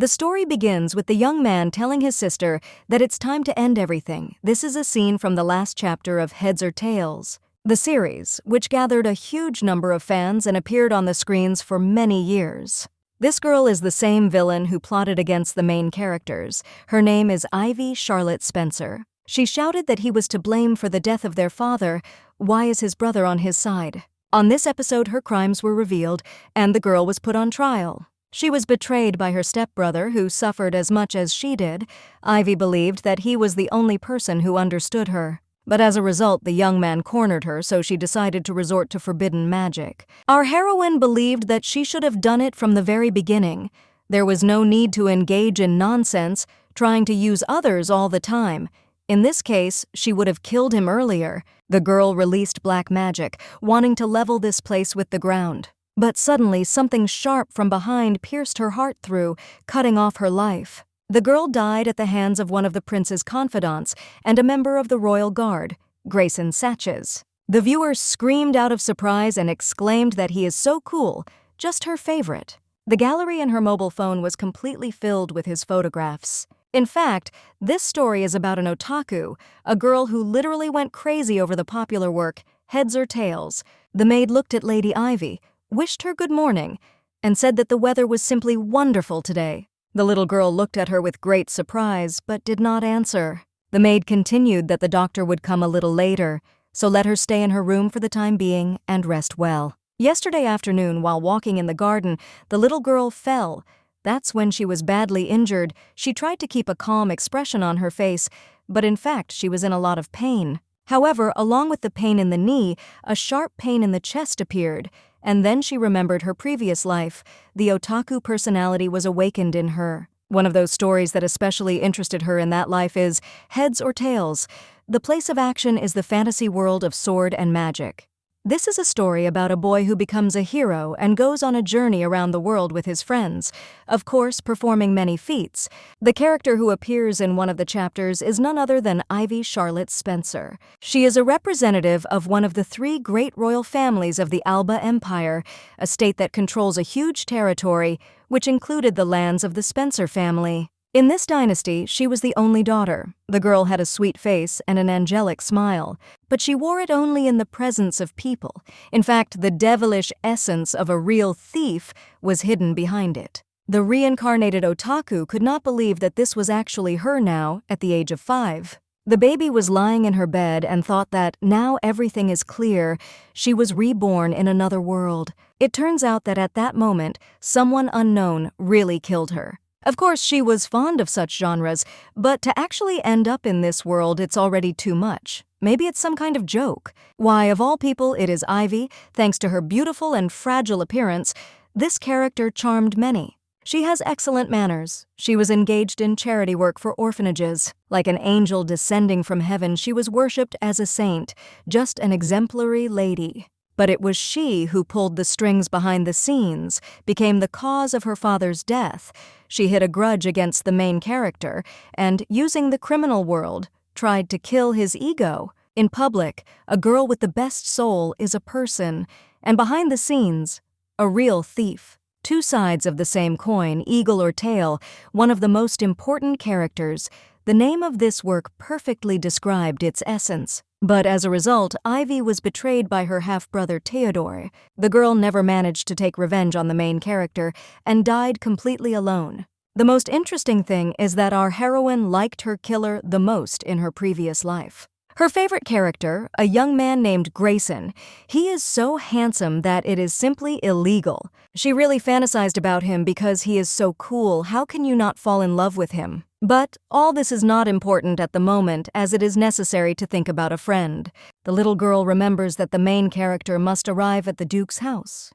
The story begins with the young man telling his sister that it's time to end everything. This is a scene from the last chapter of Heads or Tails, the series, which gathered a huge number of fans and appeared on the screens for many years. This girl is the same villain who plotted against the main characters. Her name is Ivy Charlotte Spencer. She shouted that he was to blame for the death of their father. Why is his brother on his side? On this episode, her crimes were revealed, and the girl was put on trial. She was betrayed by her stepbrother, who suffered as much as she did. Ivy believed that he was the only person who understood her. But as a result, the young man cornered her, so she decided to resort to forbidden magic. Our heroine believed that she should have done it from the very beginning. There was no need to engage in nonsense, trying to use others all the time. In this case, she would have killed him earlier. The girl released black magic, wanting to level this place with the ground. But suddenly, something sharp from behind pierced her heart through, cutting off her life. The girl died at the hands of one of the prince's confidants and a member of the royal guard, Grayson Satches. The viewer screamed out of surprise and exclaimed that he is so cool, just her favorite. The gallery in her mobile phone was completely filled with his photographs. In fact, this story is about an otaku, a girl who literally went crazy over the popular work, Heads or Tails. The maid looked at Lady Ivy, wished her good morning, and said that the weather was simply wonderful today. The little girl looked at her with great surprise, but did not answer. The maid continued that the doctor would come a little later, so let her stay in her room for the time being and rest well. Yesterday afternoon, while walking in the garden, the little girl fell. That's when she was badly injured. She tried to keep a calm expression on her face, but in fact she was in a lot of pain. However, along with the pain in the knee, a sharp pain in the chest appeared, and then she remembered her previous life. The otaku personality was awakened in her. One of those stories that especially interested her in that life is Heads or Tails. The place of action is the fantasy world of sword and magic. This is a story about a boy who becomes a hero and goes on a journey around the world with his friends, of course performing many feats. The character who appears in one of the chapters is none other than Ivy Charlotte Spencer. She is a representative of one of the three great royal families of the Alba Empire, a state that controls a huge territory, which included the lands of the Spencer family. In this dynasty, she was the only daughter. The girl had a sweet face and an angelic smile, but she wore it only in the presence of people. In fact, the devilish essence of a real thief was hidden behind it. The reincarnated otaku could not believe that this was actually her now, at the age of 5. The baby was lying in her bed and thought that now everything is clear. She was reborn in another world. It turns out that at that moment, someone unknown really killed her. Of course, she was fond of such genres, but to actually end up in this world, it's already too much. Maybe it's some kind of joke. Why, of all people, it is Ivy. Thanks to her beautiful and fragile appearance, this character charmed many. She has excellent manners. She was engaged in charity work for orphanages. Like an angel descending from heaven, she was worshipped as a saint, just an exemplary lady. But it was she who pulled the strings behind the scenes, became the cause of her father's death. She hid a grudge against the main character, and, using the criminal world, tried to kill his ego. In public, a girl with the best soul is a person, and behind the scenes, a real thief. Two sides of the same coin, eagle or tail, one of the most important characters. The name of this work perfectly described its essence. But as a result, Ivy was betrayed by her half-brother Theodore. The girl never managed to take revenge on the main character and died completely alone. The most interesting thing is that our heroine liked her killer the most in her previous life. Her favorite character, a young man named Grayson, he is so handsome that it is simply illegal. She really fantasized about him because he is so cool. How can you not fall in love with him? But all this is not important at the moment, as it is necessary to think about a friend. The little girl remembers that the main character must arrive at the Duke's house.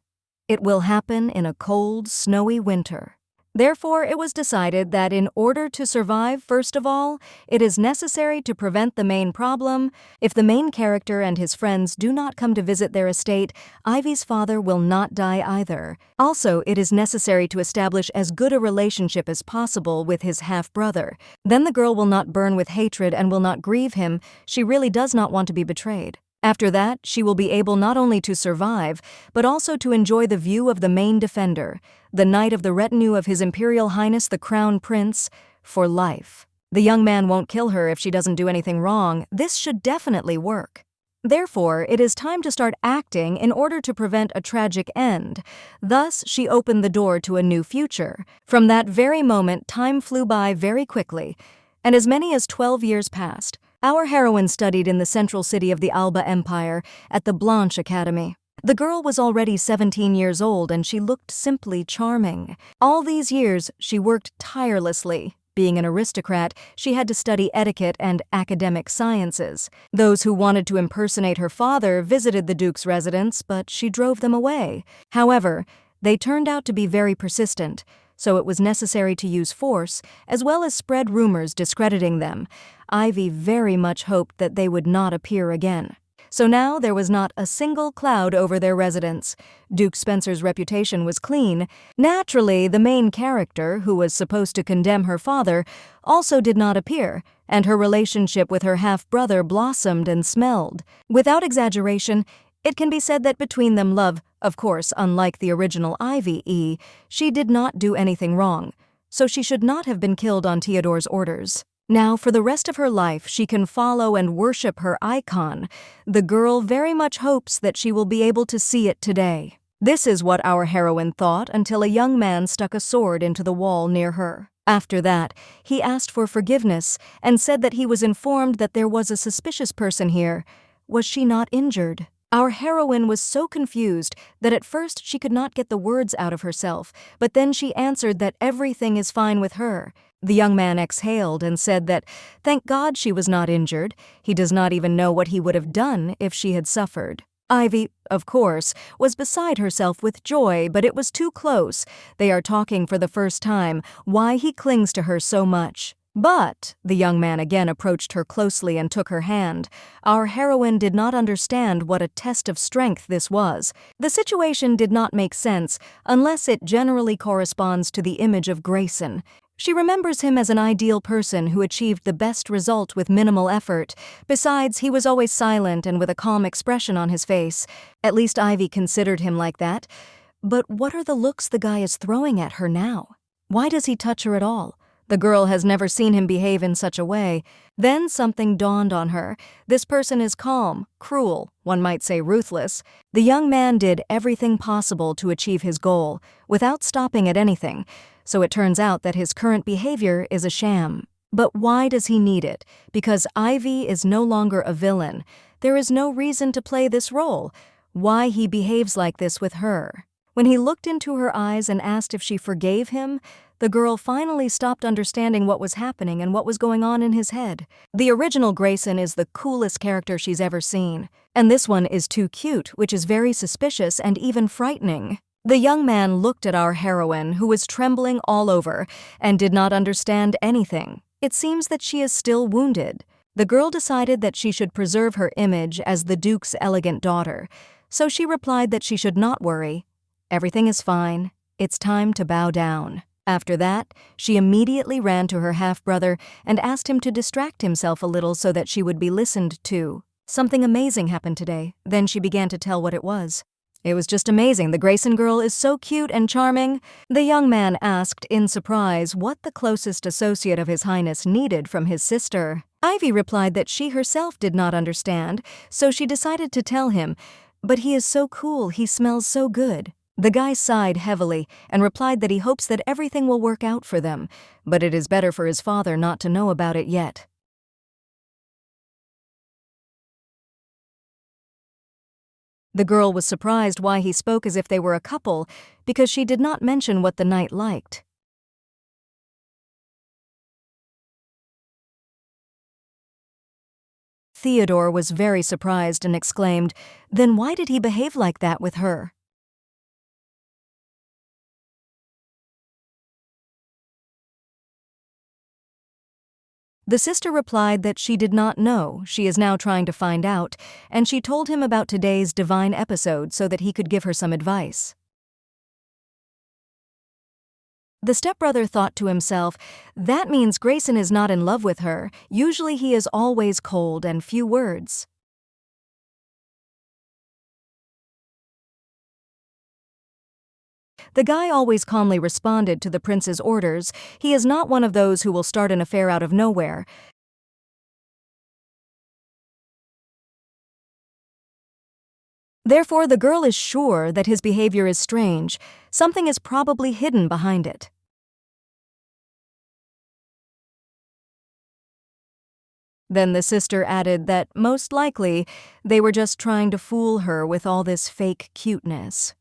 It will happen in a cold, snowy winter. Therefore, it was decided that in order to survive, first of all, it is necessary to prevent the main problem. If the main character and his friends do not come to visit their estate, Ivy's father will not die either. Also, it is necessary to establish as good a relationship as possible with his half-brother. Then the girl will not burn with hatred and will not grieve him. She really does not want to be betrayed. After that, she will be able not only to survive, but also to enjoy the view of the main defender, the knight of the retinue of His Imperial Highness the Crown Prince, for life. The young man won't kill her if she doesn't do anything wrong. This should definitely work. Therefore, it is time to start acting in order to prevent a tragic end. Thus, she opened the door to a new future. From that very moment, time flew by very quickly, and as many as 12 years passed. Our heroine studied in the central city of the Alba Empire at the Blanche Academy. The girl was already 17 years old and she looked simply charming. All these years, she worked tirelessly. Being an aristocrat, she had to study etiquette and academic sciences. Those who wanted to impersonate her father visited the Duke's residence, but she drove them away. However, they turned out to be very persistent, so it was necessary to use force, as well as spread rumors discrediting them. Ivy very much hoped that they would not appear again. So now there was not a single cloud over their residence. Duke Spencer's reputation was clean. Naturally, the main character, who was supposed to condemn her father, also did not appear, and her relationship with her half-brother blossomed and smelled. Without exaggeration, it can be said that between them love, of course, unlike the original Ivy, she did not do anything wrong, so she should not have been killed on Theodore's orders. Now, for the rest of her life, she can follow and worship her icon. The girl very much hopes that she will be able to see it today. This is what our heroine thought until a young man stuck a sword into the wall near her. After that, he asked for forgiveness and said that he was informed that there was a suspicious person here. Was she not injured? Our heroine was so confused that at first she could not get the words out of herself, but then she answered that everything is fine with her. The young man exhaled and said that, thank God she was not injured. He does not even know what he would have done if she had suffered. Ivy, of course, was beside herself with joy, but it was too close. They are talking for the first time, why he clings to her so much. But the young man again approached her closely and took her hand. Our heroine did not understand what a test of strength this was. The situation did not make sense unless it generally corresponds to the image of Grayson. She remembers him as an ideal person who achieved the best result with minimal effort. Besides, he was always silent and with a calm expression on his face. At least Ivy considered him like that. But what are the looks the guy is throwing at her now? Why does he touch her at all? The girl has never seen him behave in such a way. Then something dawned on her. This person is calm, cruel, one might say ruthless. The young man did everything possible to achieve his goal, without stopping at anything. So it turns out that his current behavior is a sham. But why does he need it? Because Ivy is no longer a villain. There is no reason to play this role. Why he behaves like this with her? When he looked into her eyes and asked if she forgave him, the girl finally stopped understanding what was happening and what was going on in his head. The original Grayson is the coolest character she's ever seen. And this one is too cute, which is very suspicious and even frightening. The young man looked at our heroine, who was trembling all over, and did not understand anything. It seems that she is still wounded. The girl decided that she should preserve her image as the Duke's elegant daughter, so she replied that she should not worry. Everything is fine. It's time to bow down. After that, she immediately ran to her half-brother and asked him to distract himself a little so that she would be listened to. Something amazing happened today. Then she began to tell what it was. It was just amazing. The Grayson girl is so cute and charming. The young man asked in surprise what the closest associate of His Highness needed from his sister. Ivy replied that she herself did not understand, so she decided to tell him, but he is so cool, he smells so good. The guy sighed heavily and replied that he hopes that everything will work out for them, but it is better for his father not to know about it yet. The girl was surprised why he spoke as if they were a couple, because she did not mention what the knight liked. Theodore was very surprised and exclaimed, "Then why did he behave like that with her?" The sister replied that she did not know, she is now trying to find out, and she told him about today's divine episode so that he could give her some advice. The stepbrother thought to himself, that means Grayson is not in love with her. Usually he is always cold and few words. The guy always calmly responded to the prince's orders. He is not one of those who will start an affair out of nowhere. Therefore, the girl is sure that his behavior is strange. Something is probably hidden behind it. Then the sister added that most likely they were just trying to fool her with all this fake cuteness.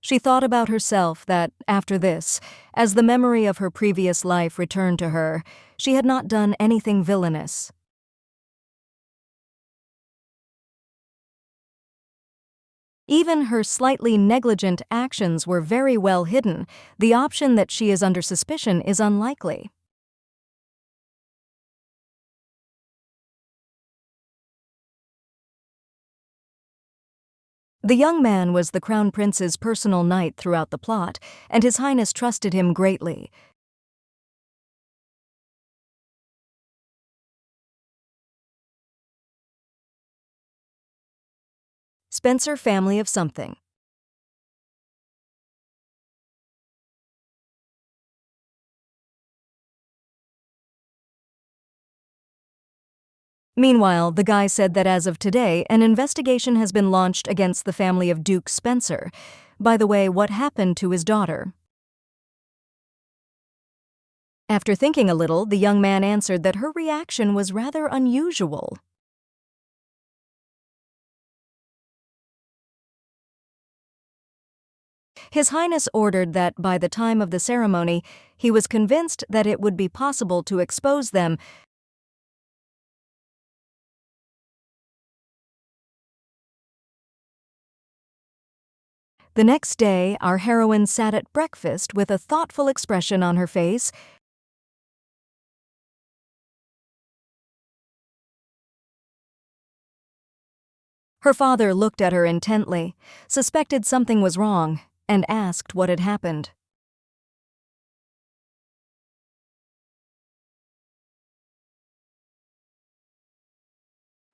She thought about herself that, after this, as the memory of her previous life returned to her, she had not done anything villainous. Even her slightly negligent actions were very well hidden. The option that she is under suspicion is unlikely. The young man was the Crown Prince's personal knight throughout the plot, and His Highness trusted him greatly. Spencer family of something. Meanwhile, the guy said that as of today, an investigation has been launched against the family of Duke Spencer. By the way, what happened to his daughter? After thinking a little, the young man answered that her reaction was rather unusual. His Highness ordered that by the time of the ceremony, he was convinced that it would be possible to expose them. The next day, our heroine sat at breakfast with a thoughtful expression on her face. Her father looked at her intently, suspected something was wrong, and asked what had happened.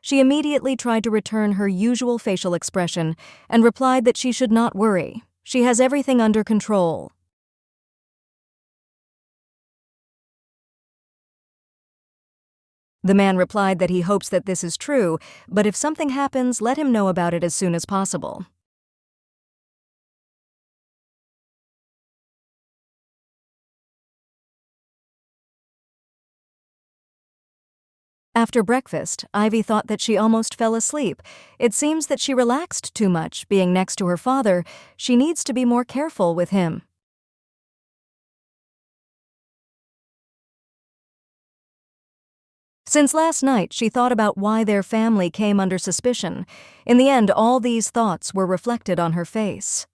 She immediately tried to return her usual facial expression and replied that she should not worry. She has everything under control. The man replied that he hopes that this is true, but if something happens, let him know about it as soon as possible. After breakfast, Ivy thought that she almost fell asleep. It seems that she relaxed too much, being next to her father. She needs to be more careful with him. Since last night, she thought about why their family came under suspicion. In the end, all these thoughts were reflected on her face.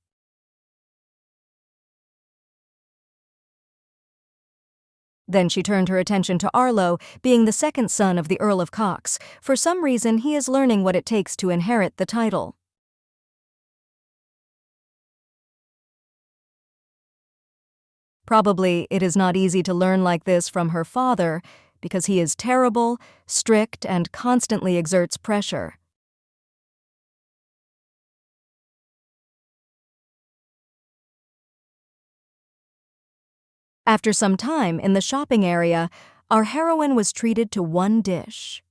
Then she turned her attention to Arlo, being the second son of the Earl of Cox. For some reason, he is learning what it takes to inherit the title. Probably it is not easy to learn like this from her father, because he is terrible, strict, and constantly exerts pressure. After some time in the shopping area, our heroine was treated to one dish.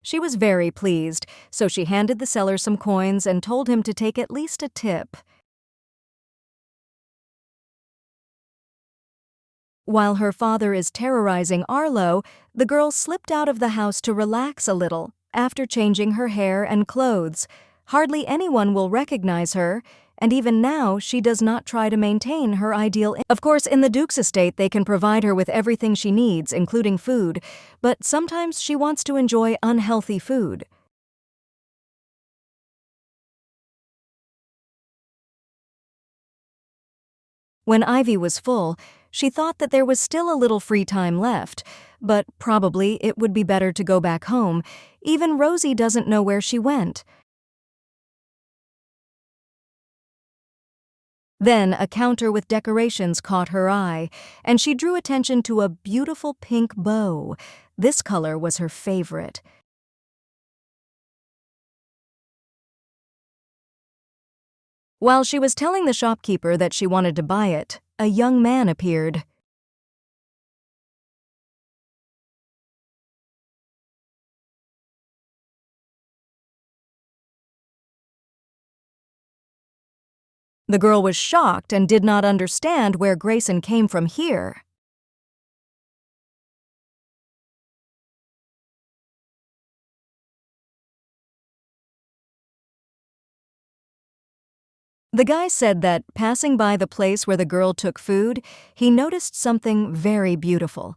She was very pleased, so she handed the seller some coins and told him to take at least a tip. While her father is terrorizing Arlo, the girl slipped out of the house to relax a little. After changing her hair and clothes, hardly anyone will recognize her, and even now she does not try to maintain her ideal image. Of course, in the Duke's estate they can provide her with everything she needs, including food, but sometimes she wants to enjoy unhealthy food. When Ivy was full, she thought that there was still a little free time left, but probably it would be better to go back home. Even Rosie doesn't know where she went. Then a counter with decorations caught her eye, and she drew attention to a beautiful pink bow. This color was her favorite. While she was telling the shopkeeper that she wanted to buy it, a young man appeared. The girl was shocked and did not understand where Grayson came from here. The guy said that, passing by the place where the girl took food, he noticed something very beautiful.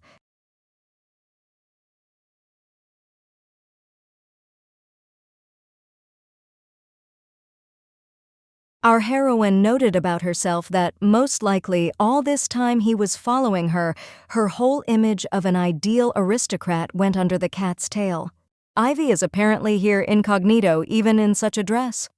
Our heroine noted about herself that, most likely, all this time he was following her, her whole image of an ideal aristocrat went under the cat's tail. Ivy is apparently here incognito even in such a dress.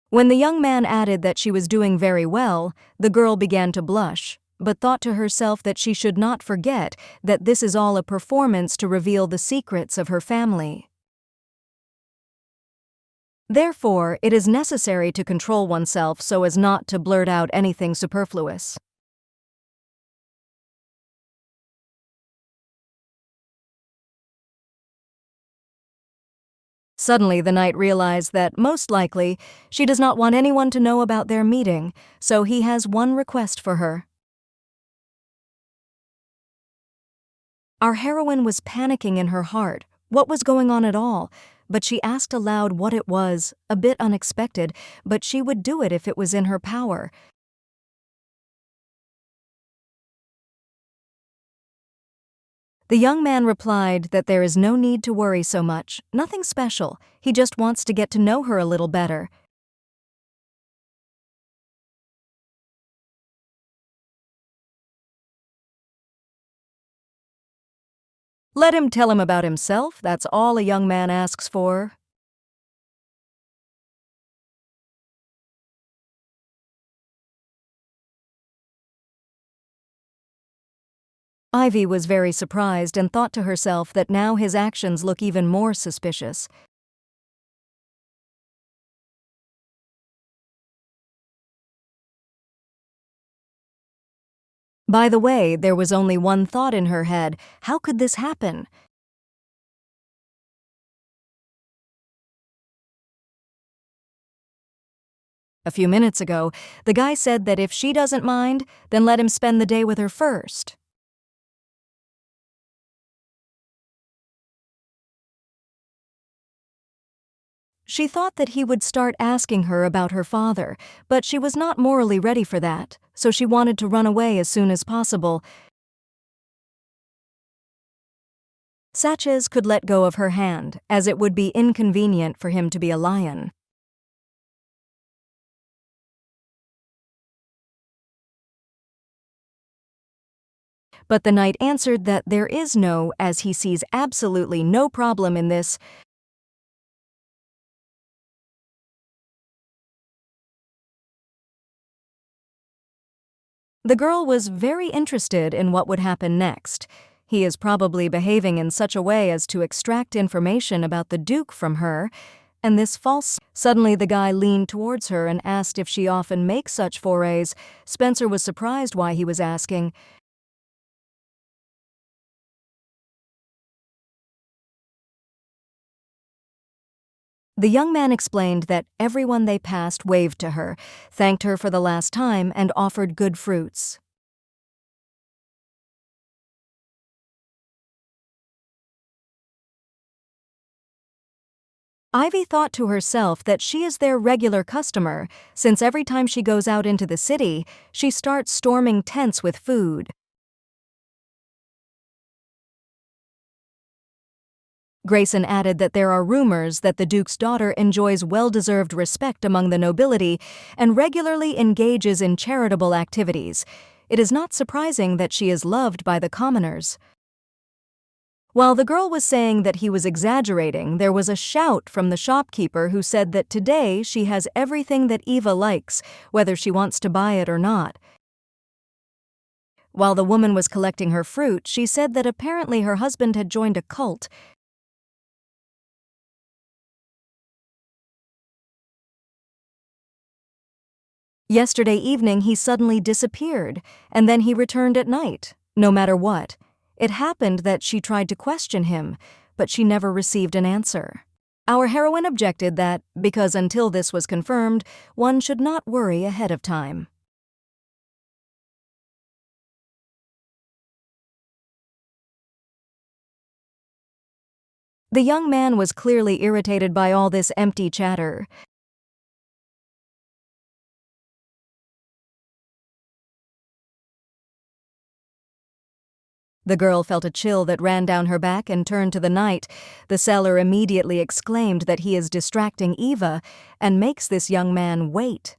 When the young man added that she was doing very well, the girl began to blush, but thought to herself that she should not forget that this is all a performance to reveal the secrets of her family. Therefore, it is necessary to control oneself so as not to blurt out anything superfluous. Suddenly, the knight realized that, most likely, she does not want anyone to know about their meeting, so he has one request for her. Our heroine was panicking in her heart. What was going on at all? But she asked aloud what it was, a bit unexpected, but she would do it if it was in her power. The young man replied that there is no need to worry so much, nothing special, he just wants to get to know her a little better. Let him tell him about himself, that's all a young man asks for. Ivy was very surprised and thought to herself that now his actions look even more suspicious. By the way, there was only one thought in her head: how could this happen? A few minutes ago, the guy said that if she doesn't mind, then let him spend the day with her first. She thought that he would start asking her about her father, but she was not morally ready for that, so she wanted to run away as soon as possible. Sanchez could let go of her hand, as it would be inconvenient for him to be a lion. But the knight answered that there is no, as he sees absolutely no problem in this. The girl was very interested in what would happen next. He is probably behaving in such a way as to extract information about the Duke from her, and this false. Suddenly the guy leaned towards her and asked if she often makes such forays. Spencer was surprised why he was asking. The young man explained that everyone they passed waved to her, thanked her for the last time, and offered good fruits. Ivy thought to herself that she is their regular customer, since every time she goes out into the city, she starts storming tents with food. Grayson added that there are rumors that the Duke's daughter enjoys well-deserved respect among the nobility and regularly engages in charitable activities. It is not surprising that she is loved by the commoners. While the girl was saying that he was exaggerating, there was a shout from the shopkeeper who said that today she has everything that Eva likes, whether she wants to buy it or not. While the woman was collecting her fruit, she said that apparently her husband had joined a cult. Yesterday evening he suddenly disappeared, and then he returned at night, no matter what. It happened that she tried to question him, but she never received an answer. Our heroine objected that, because until this was confirmed, one should not worry ahead of time. The young man was clearly irritated by all this empty chatter. The girl felt a chill that ran down her back and turned to the knight. The seller immediately exclaimed that he is distracting Eva and makes this young man wait.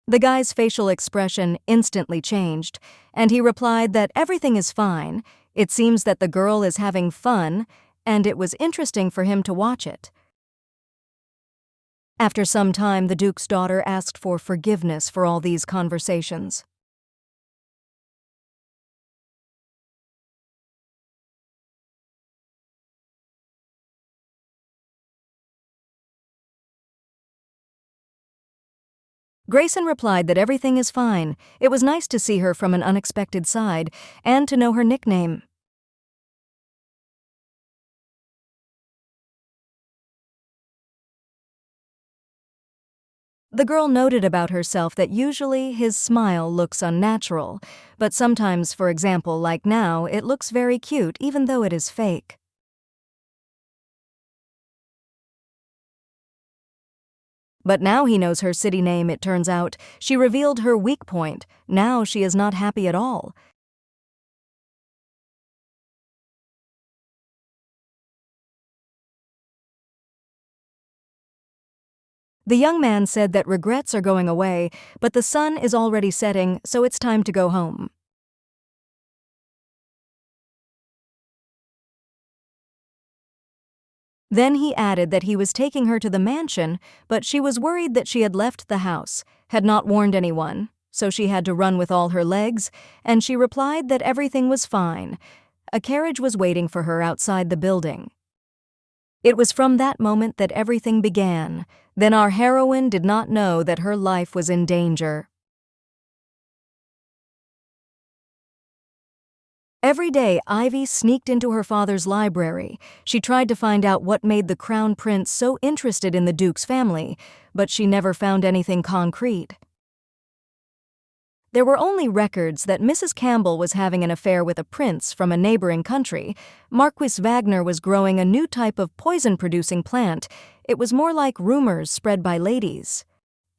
The guy's facial expression instantly changed, and he replied that everything is fine. It seems that the girl is having fun, and it was interesting for him to watch it. After some time, the Duke's daughter asked for forgiveness for all these conversations. Grayson replied that everything is fine. It was nice to see her from an unexpected side, and to know her nickname. The girl noted about herself that usually his smile looks unnatural, but sometimes, for example, like now, it looks very cute even though it is fake. But now he knows her city name, it turns out. She revealed her weak point. Now she is not happy at all. The young man said that regrets are going away, but the sun is already setting, so it's time to go home. Then he added that he was taking her to the mansion, but she was worried that she had left the house, had not warned anyone, so she had to run with all her legs, and she replied that everything was fine. A carriage was waiting for her outside the building. It was from that moment that everything began. Then our heroine did not know that her life was in danger. Every day, Ivy sneaked into her father's library. She tried to find out what made the crown prince so interested in the Duke's family, but she never found anything concrete. There were only records that Mrs. Campbell was having an affair with a prince from a neighboring country. Marquis Wagner was growing a new type of poison-producing plant. It was more like rumors spread by ladies.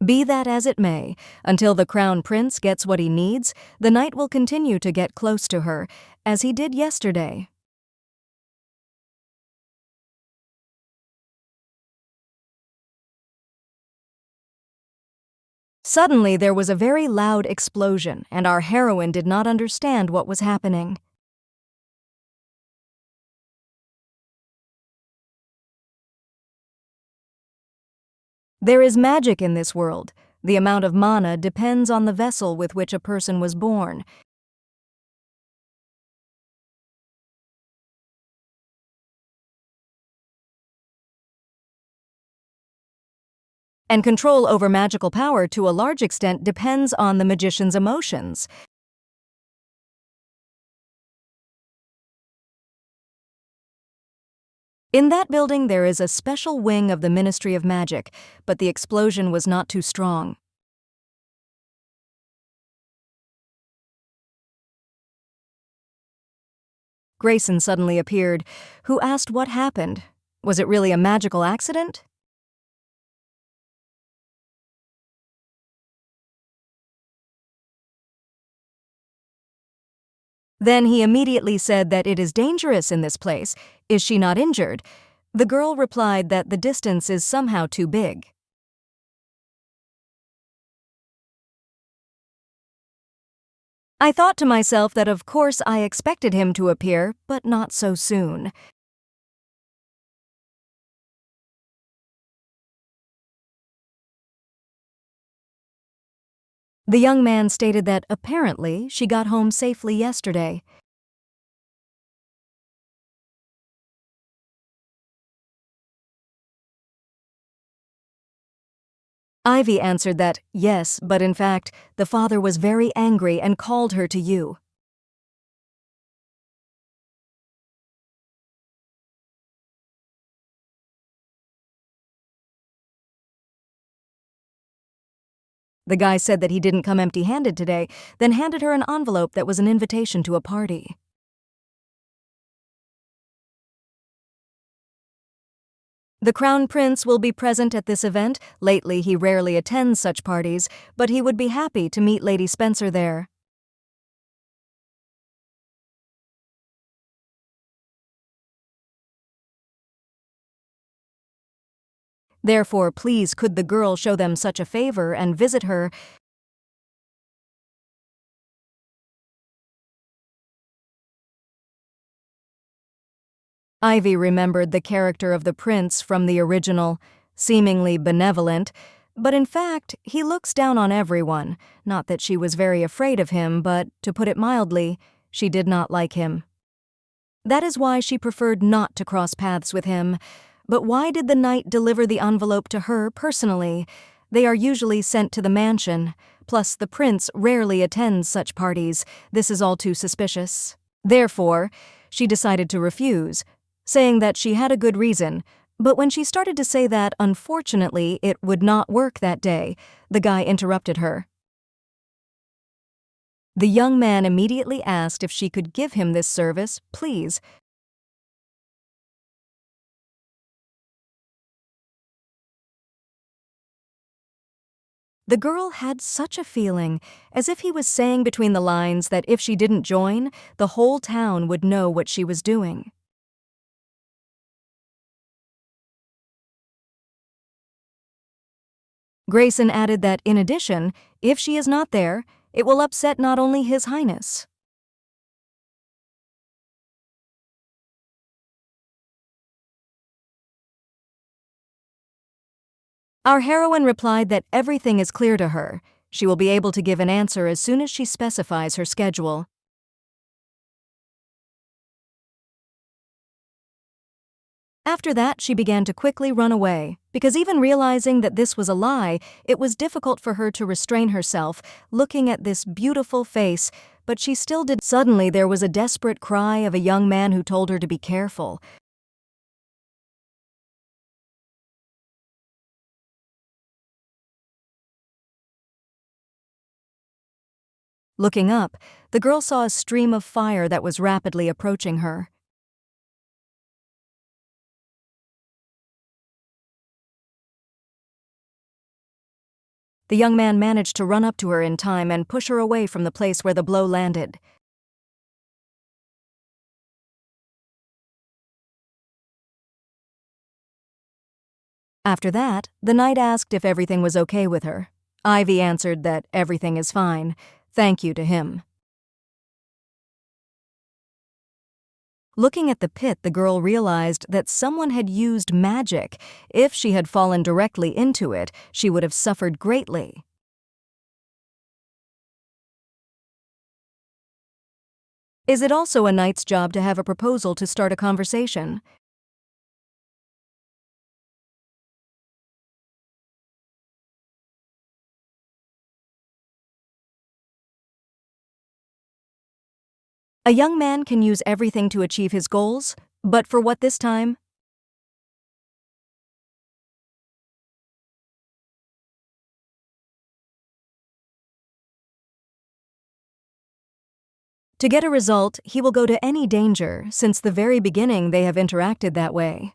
Be that as it may, until the crown prince gets what he needs, the knight will continue to get close to her, as he did yesterday. Suddenly, there was a very loud explosion, and our heroine did not understand what was happening. There is magic in this world. The amount of mana depends on the vessel with which a person was born. And control over magical power to a large extent depends on the magician's emotions. In that building there is a special wing of the Ministry of Magic, but the explosion was not too strong. Grayson suddenly appeared, who asked what happened. Was it really a magical accident? Then he immediately said that it is dangerous in this place. Is she not injured? The girl replied that the distance is somehow too big. I thought to myself that of course I expected him to appear, but not so soon. The young man stated that apparently she got home safely yesterday. Ivy answered that, yes, but in fact, the father was very angry and called her to you. The guy said that he didn't come empty-handed today, then handed her an envelope that was an invitation to a party. The Crown Prince will be present at this event. Lately, he rarely attends such parties, but he would be happy to meet Lady Spencer there. Therefore, please could the girl show them such a favor and visit her. Ivy remembered the character of the prince from the original, seemingly benevolent, but in fact, he looks down on everyone. Not that she was very afraid of him, but, to put it mildly, she did not like him. That is why she preferred not to cross paths with him. But why did the knight deliver the envelope to her personally? They are usually sent to the mansion. Plus, the prince rarely attends such parties. This is all too suspicious. Therefore, she decided to refuse, saying that she had a good reason. But when she started to say that, unfortunately, it would not work that day, the guy interrupted her. The young man immediately asked if she could give him this service, please. The girl had such a feeling, as if he was saying between the lines that if she didn't join, the whole town would know what she was doing. Grayson added that, in addition, if she is not there, it will upset not only His Highness. Our heroine replied that everything is clear to her. She will be able to give an answer as soon as she specifies her schedule. After that, she began to quickly run away, because even realizing that this was a lie, it was difficult for her to restrain herself, looking at this beautiful face, but she still did. Suddenly, there was a desperate cry of a young man who told her to be careful. Looking up, the girl saw a stream of fire that was rapidly approaching her. The young man managed to run up to her in time and push her away from the place where the blow landed. After that, the knight asked if everything was okay with her. Ivy answered that everything is fine, thank you to him. Looking at the pit, the girl realized that someone had used magic. If she had fallen directly into it, she would have suffered greatly. Is it also a knight's job to have a proposal to start a conversation? A young man can use everything to achieve his goals, but for what this time? To get a result, he will go to any danger. Since the very beginning they have interacted that way.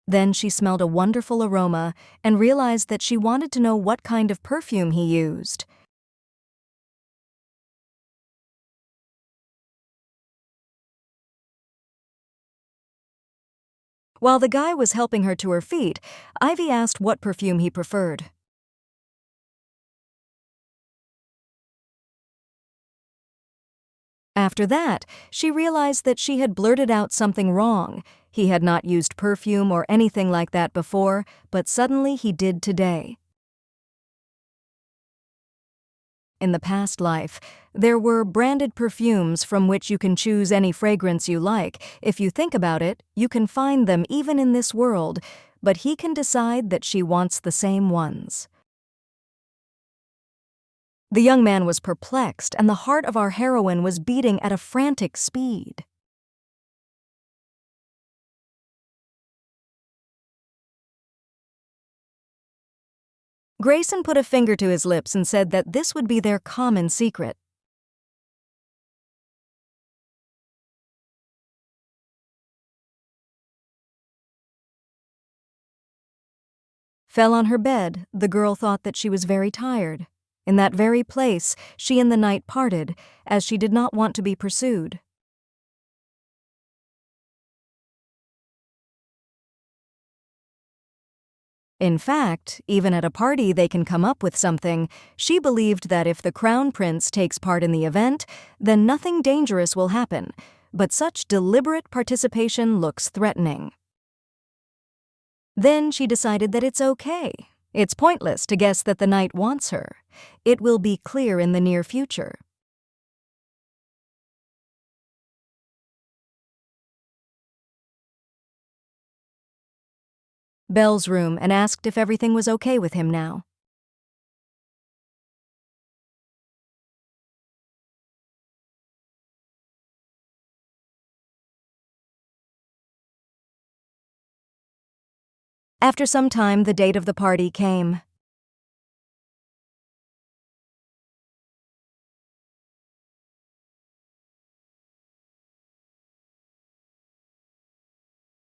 Then she smelled a wonderful aroma and realized that she wanted to know what kind of perfume he used. While the guy was helping her to her feet, Ivy asked what perfume he preferred. After that, she realized that she had blurted out something wrong. He had not used perfume or anything like that before, but suddenly he did today. In the past life, there were branded perfumes from which you can choose any fragrance you like. If you think about it, you can find them even in this world, but he can decide that she wants the same ones. The young man was perplexed, and the heart of our heroine was beating at a frantic speed. Grayson put a finger to his lips and said that this would be their common secret. Fell on her bed, the girl thought that she was very tired. In that very place, she and the knight parted, as she did not want to be pursued. In fact, even at a party they can come up with something. She believed that if the crown prince takes part in the event, then nothing dangerous will happen. But such deliberate participation looks threatening. Then she decided that it's okay. It's pointless to guess that the knight wants her. It will be clear in the near future. Belle's room and asked if everything was okay with him now. After some time, the date of the party came.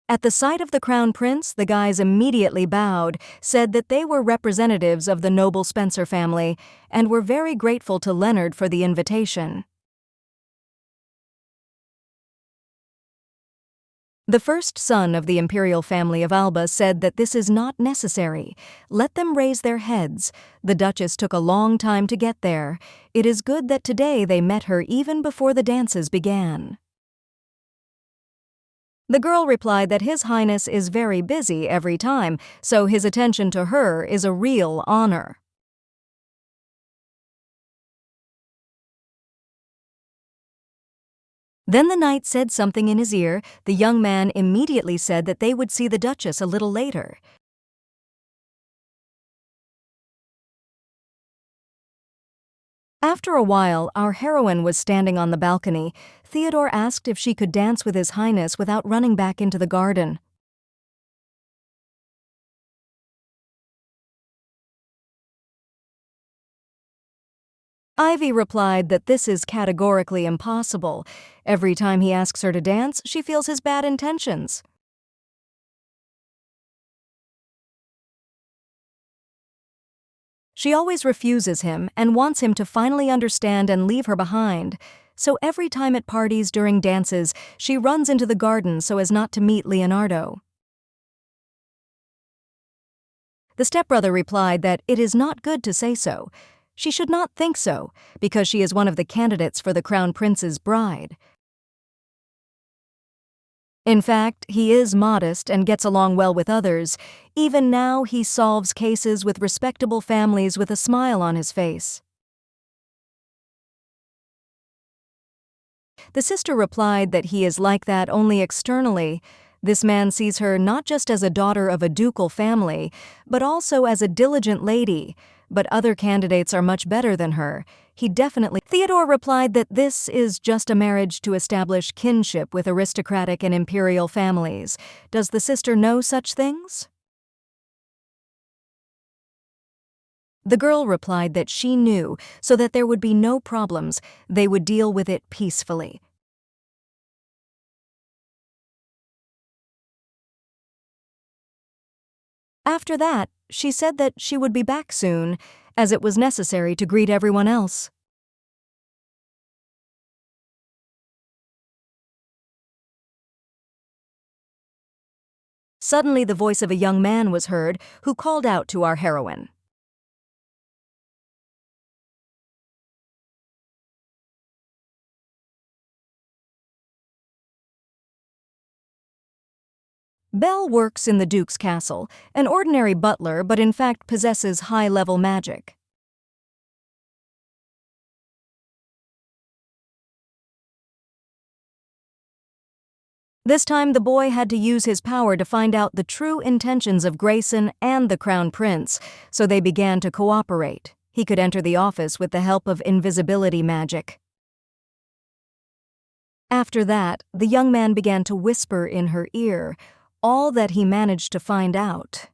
At the sight of the crown prince, the guys immediately bowed, said that they were representatives of the noble Spencer family, and were very grateful to Leonard for the invitation. The first son of the imperial family of Alba said that this is not necessary. Let them raise their heads. The Duchess took a long time to get there. It is good that today they met her even before the dances began. The girl replied that His Highness is very busy every time, so his attention to her is a real honor. Then the knight said something in his ear. The young man immediately said that they would see the Duchess a little later. After a while, our heroine was standing on the balcony. Theodore asked if she could dance with His Highness without running back into the garden. Ivy replied that this is categorically impossible. Every time he asks her to dance, she feels his bad intentions. She always refuses him and wants him to finally understand and leave her behind. So every time at parties during dances, she runs into the garden so as not to meet Leonardo. The stepbrother replied that it is not good to say so. She should not think so, because she is one of the candidates for the crown prince's bride. In fact, he is modest and gets along well with others. Even now, he solves cases with respectable families with a smile on his face. The sister replied that he is like that only externally. This man sees her not just as a daughter of a ducal family, but also as a diligent lady. But other candidates are much better than her. He definitely... Theodore replied that this is just a marriage to establish kinship with aristocratic and imperial families. Does the sister know such things? The girl replied that she knew, so that there would be no problems. They would deal with it peacefully. After that, she said that she would be back soon, as it was necessary to greet everyone else. Suddenly the voice of a young man was heard who called out to our heroine. Belle works in the Duke's castle, an ordinary butler but in fact possesses high-level magic. This time the boy had to use his power to find out the true intentions of Grayson and the Crown Prince, so they began to cooperate. He could enter the office with the help of invisibility magic. After that, the young man began to whisper in her ear all that he managed to find out.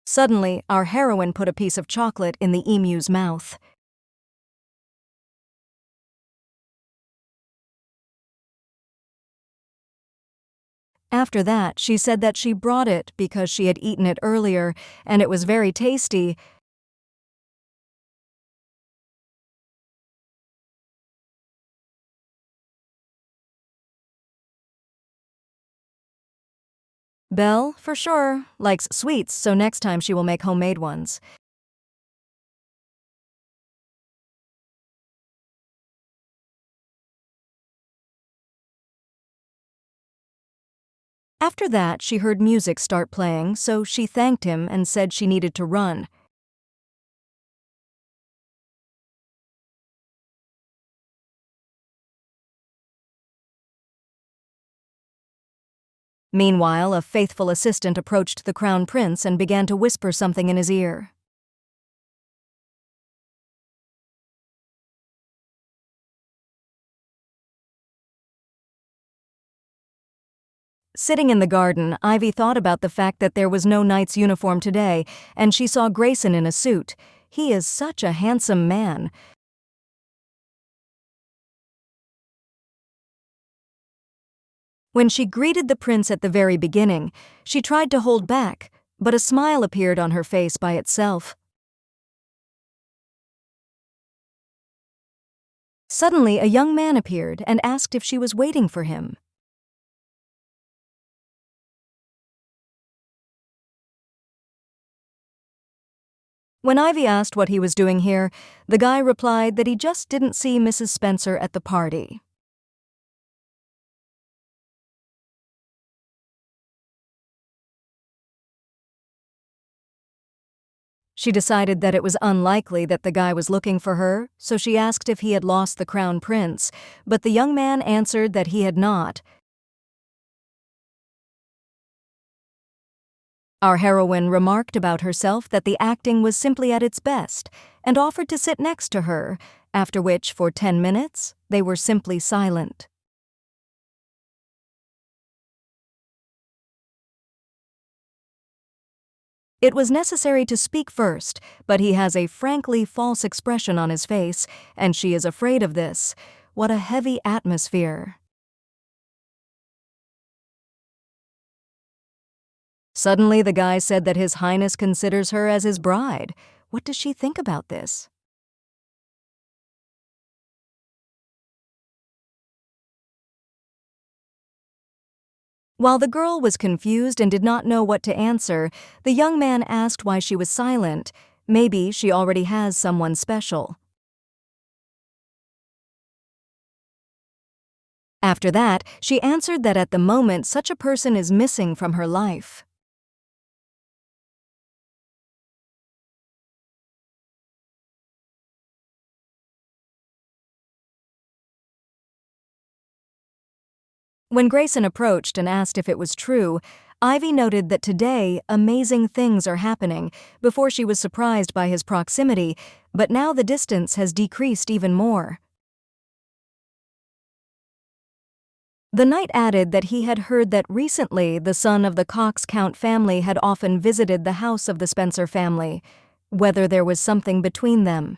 Suddenly, our heroine put a piece of chocolate in the emu's mouth. After that, she said that she brought it because she had eaten it earlier and it was very tasty. Belle, for sure, likes sweets, so next time she will make homemade ones. After that, she heard music start playing, so she thanked him and said she needed to run. Meanwhile, a faithful assistant approached the Crown Prince and began to whisper something in his ear. Sitting in the garden, Ivy thought about the fact that there was no knight's uniform today, and she saw Grayson in a suit. He is such a handsome man. When she greeted the prince at the very beginning, she tried to hold back, but a smile appeared on her face by itself. Suddenly, a young man appeared and asked if she was waiting for him. When Ivy asked what he was doing here, the guy replied that he just didn't see Mrs. Spencer at the party. She decided that it was unlikely that the guy was looking for her, so she asked if he had lost the Crown Prince, but the young man answered that he had not. Our heroine remarked about herself that the acting was simply at its best and offered to sit next to her, after which, for 10 minutes, they were simply silent. It was necessary to speak first, but he has a frankly false expression on his face, and she is afraid of this. What a heavy atmosphere. Suddenly, the guy said that His Highness considers her as his bride. What does she think about this? While the girl was confused and did not know what to answer, the young man asked why she was silent. Maybe she already has someone special. After that, she answered that at the moment such a person is missing from her life. When Grayson approached and asked if it was true, Ivy noted that today amazing things are happening before she was surprised by his proximity, but now the distance has decreased even more. The knight added that he had heard that recently the son of the Cox Count family had often visited the house of the Spencer family, whether there was something between them.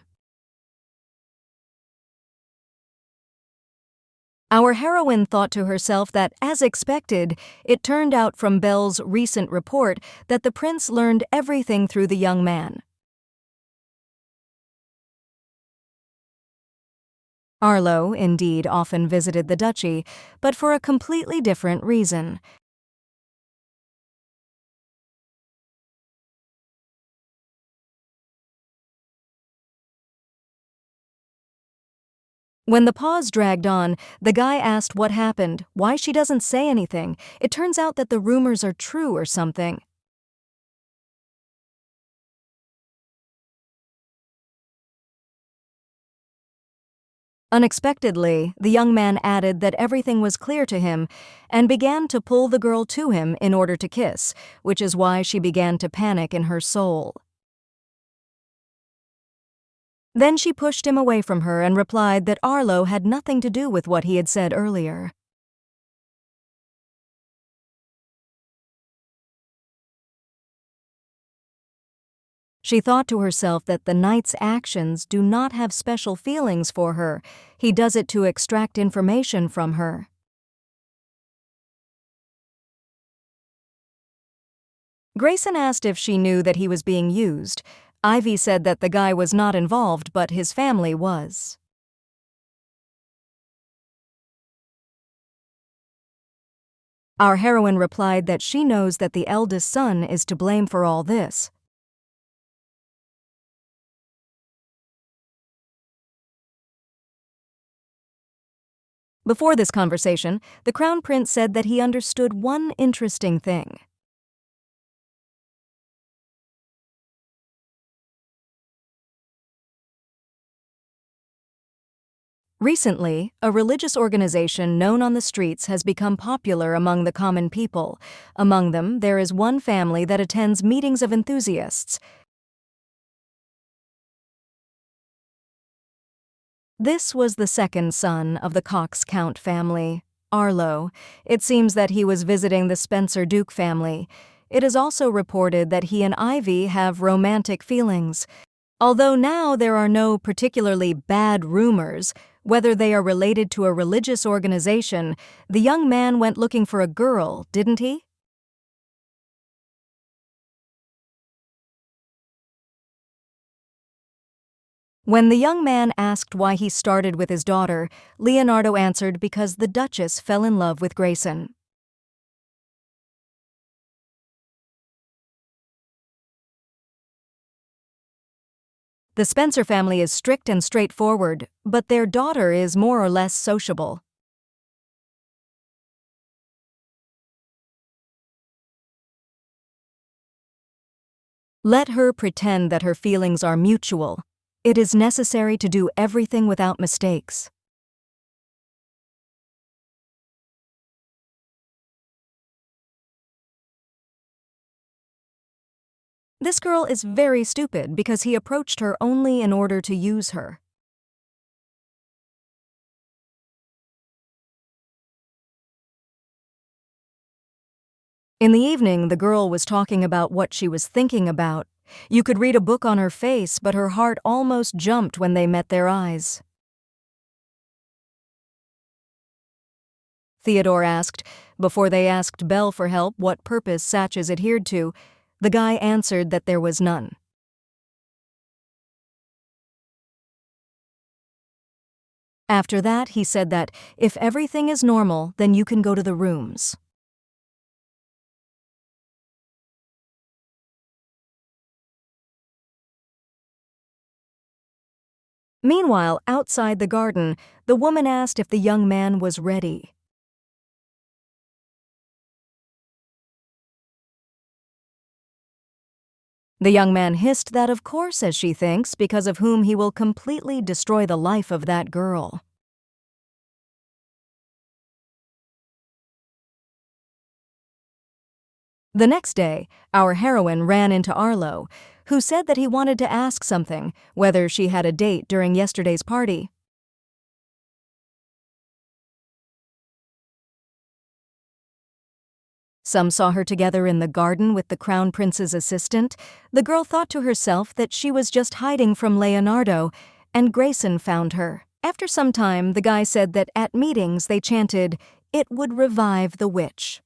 Our heroine thought to herself that, as expected, it turned out from Belle's recent report that the prince learned everything through the young man. Arlo, indeed, often visited the duchy, but for a completely different reason. When the pause dragged on, the guy asked what happened, why she doesn't say anything. It turns out that the rumors are true or something. Unexpectedly, the young man added that everything was clear to him and began to pull the girl to him in order to kiss, which is why she began to panic in her soul. Then she pushed him away from her and replied that Arlo had nothing to do with what he had said earlier. She thought to herself that the knight's actions do not have special feelings for her. He does it to extract information from her. Grayson asked if she knew that he was being used. Ivy said that the guy was not involved, but his family was. Our heroine replied that she knows that the eldest son is to blame for all this. Before this conversation, the Crown Prince said that he understood one interesting thing. Recently, a religious organization known on the streets has become popular among the common people. Among them, there is one family that attends meetings of enthusiasts. This was the second son of the Cox Count family, Arlo. It seems that he was visiting the Spencer Duke family. It is also reported that he and Ivy have romantic feelings. Although now there are no particularly bad rumors, whether they are related to a religious organization, the young man went looking for a girl, didn't he? When the young man asked why he started with his daughter, Leonardo answered because the Duchess fell in love with Grayson. The Spencer family is strict and straightforward, but their daughter is more or less sociable. Let her pretend that her feelings are mutual. It is necessary to do everything without mistakes. This girl is very stupid because he approached her only in order to use her. In the evening, the girl was talking about what she was thinking about. You could read a book on her face, but her heart almost jumped when they met their eyes. Theodore asked, before they asked Belle for help, what purpose Satches adhered to. The guy answered that there was none. After that, he said that if everything is normal, then you can go to the rooms. Meanwhile, outside the garden, the woman asked if the young man was ready. The young man hissed that of course, as she thinks, because of whom he will completely destroy the life of that girl. The next day, our heroine ran into Arlo, who said that he wanted to ask something, whether she had a date during yesterday's party. Some saw her together in the garden with the Crown Prince's assistant. The girl thought to herself that she was just hiding from Leonardo, and Grayson found her. After some time, the guy said that at meetings they chanted, "It would revive the witch."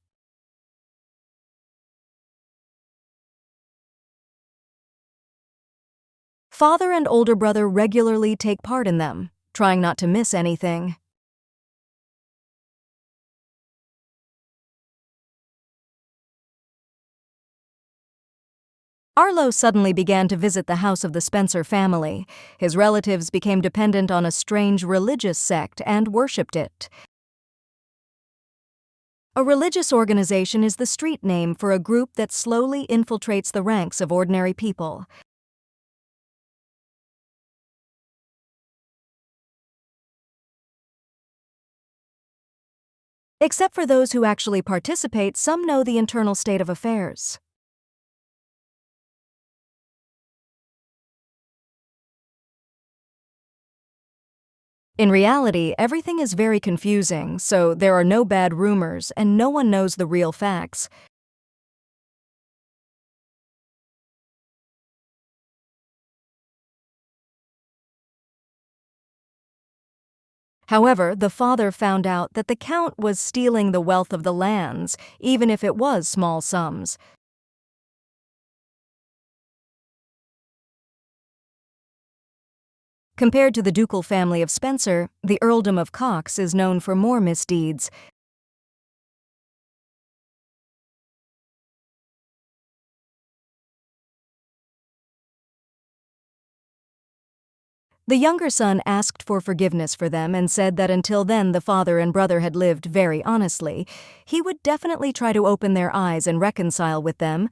Father and older brother regularly take part in them. trying not to miss anything. Arlo suddenly began to visit the house of the Spencer family. His relatives became dependent on a strange religious sect and worshipped it. A religious organization is the street name for a group that slowly infiltrates the ranks of ordinary people. Except for those who actually participate, some know the internal state of affairs. In reality, everything is very confusing, so there are no bad rumors and no one knows the real facts. However, the father found out that the count was stealing the wealth of the lands, even if it was small sums. Compared to the ducal family of Spencer, the earldom of Cox is known for more misdeeds. The younger son asked for forgiveness for them and said that until then the father and brother had lived very honestly. He would definitely try to open their eyes and reconcile with them.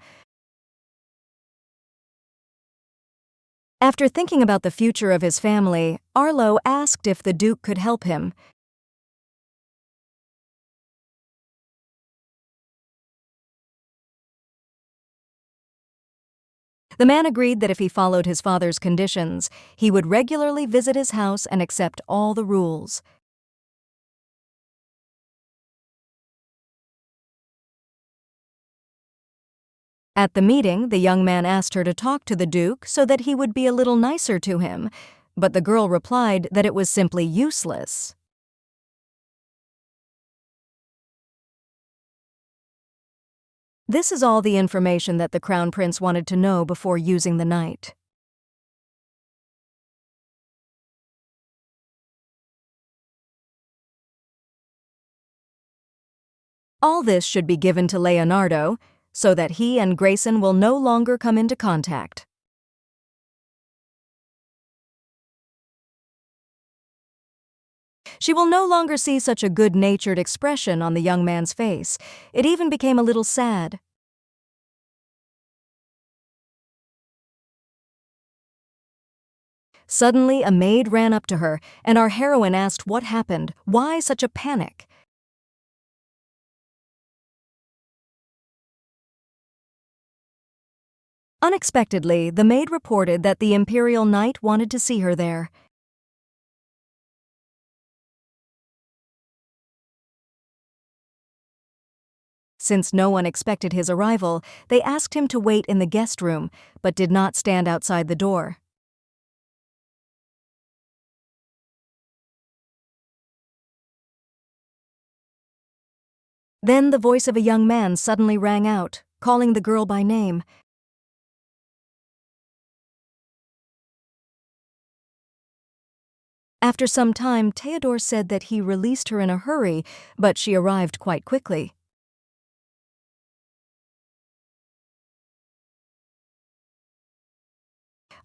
After thinking about the future of his family, Arlo asked if the Duke could help him. The man agreed that if he followed his father's conditions, he would regularly visit his house and accept all the rules. At the meeting, the young man asked her to talk to the Duke so that he would be a little nicer to him, but the girl replied that it was simply useless. This is all the information that the Crown Prince wanted to know before using the night. All this should be given to Leonardo, so that he and Grayson will no longer come into contact. She will no longer see such a good-natured expression on the young man's face. It even became a little sad. Suddenly, a maid ran up to her, and our heroine asked what happened. Why such a panic? Unexpectedly, the maid reported that the Imperial Knight wanted to see her there. Since no one expected his arrival, they asked him to wait in the guest room, but did not stand outside the door. Then the voice of a young man suddenly rang out, calling the girl by name. After some time, Theodore said that he released her in a hurry, but she arrived quite quickly.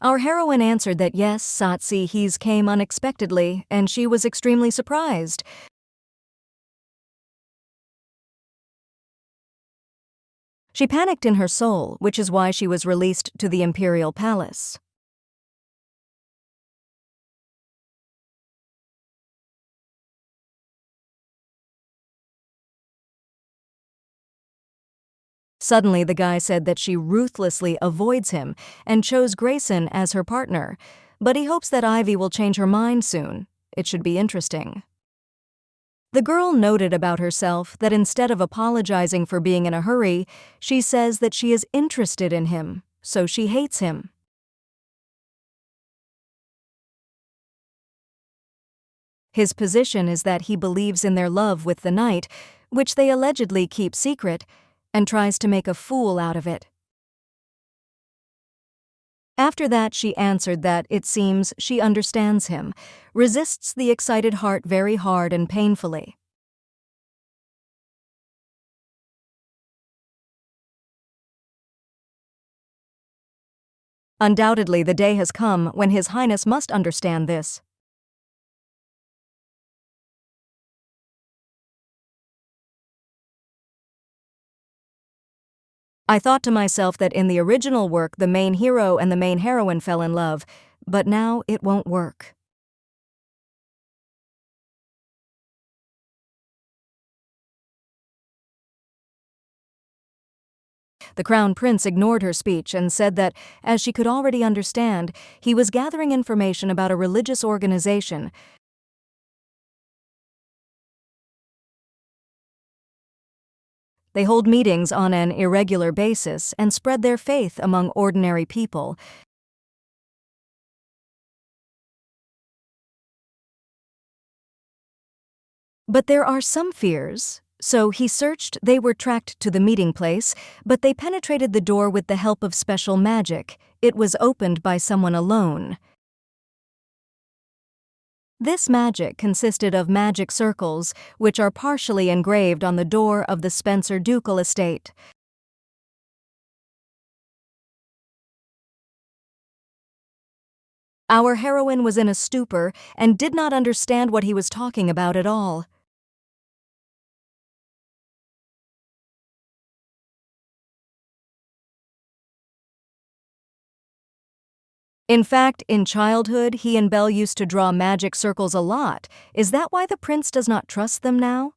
Our heroine answered that yes, Satsi he's came unexpectedly, and she was extremely surprised. She panicked in her soul, which is why she was released to the imperial palace. Suddenly, the guy said that she ruthlessly avoids him and chose Grayson as her partner, but he hopes that Ivy will change her mind soon. It should be interesting. The girl noted about herself that instead of apologizing for being in a hurry, she says that she is interested in him, so she hates him. His position is that he believes in their love with the knight, which they allegedly keep secret, and tries to make a fool out of it. After that, she answered that it seems she understands him, resists the excited heart very hard and painfully. Undoubtedly, the day has come when His Highness must understand this. I thought to myself that in the original work the main hero and the main heroine fell in love, but now it won't work. The Crown Prince ignored her speech and said that, as she could already understand, he was gathering information about a religious organization. They hold meetings on an irregular basis and spread their faith among ordinary people. But there are some fears. So he searched, they were tracked to the meeting place, but they penetrated the door with the help of special magic. It was opened by someone alone. This magic consisted of magic circles, which are partially engraved on the door of the Spencer ducal estate. Our heroine was in a stupor and did not understand what he was talking about at all. In fact, in childhood, he and Belle used to draw magic circles a lot. Is that why the prince does not trust them now?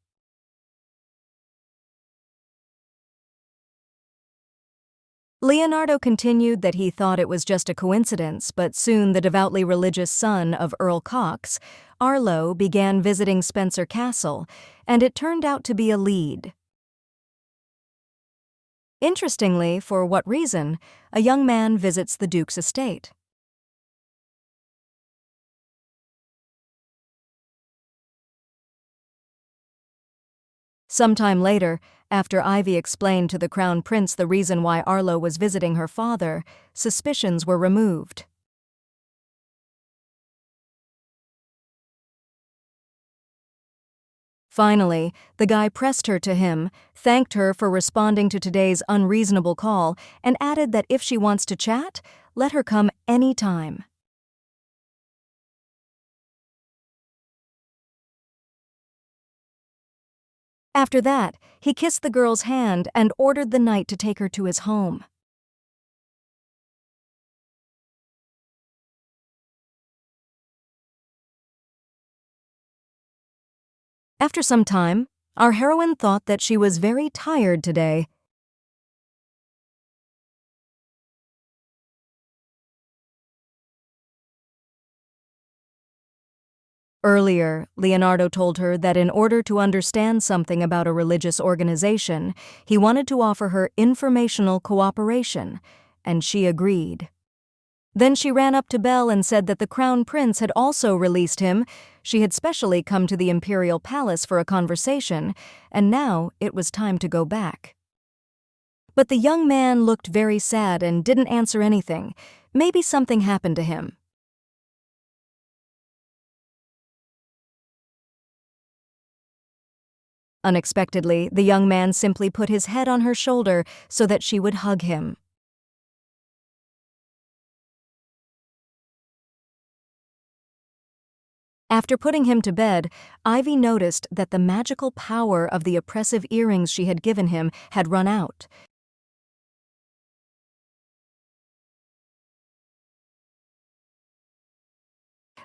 Leonardo continued that he thought it was just a coincidence, but soon the devoutly religious son of Earl Cox, Arlo, began visiting Spencer Castle, and it turned out to be a lead. Interestingly, for what reason, a young man visits the Duke's estate. Sometime later, after Ivy explained to the Crown Prince the reason why Arlo was visiting her father, suspicions were removed. Finally, the guy pressed her to him, thanked her for responding to today's unreasonable call, and added that if she wants to chat, let her come any time. After that, he kissed the girl's hand and ordered the knight to take her to his home. After some time, our heroine thought that she was very tired today. Earlier, Leonardo told her that in order to understand something about a religious organization, he wanted to offer her informational cooperation, and she agreed. Then she ran up to Belle and said that the Crown Prince had also released him. She had specially come to the Imperial Palace for a conversation, and now it was time to go back. But the young man looked very sad and didn't answer anything. Maybe something happened to him. Unexpectedly, the young man simply put his head on her shoulder so that she would hug him. After putting him to bed, Ivy noticed that the magical power of the oppressive earrings she had given him had run out.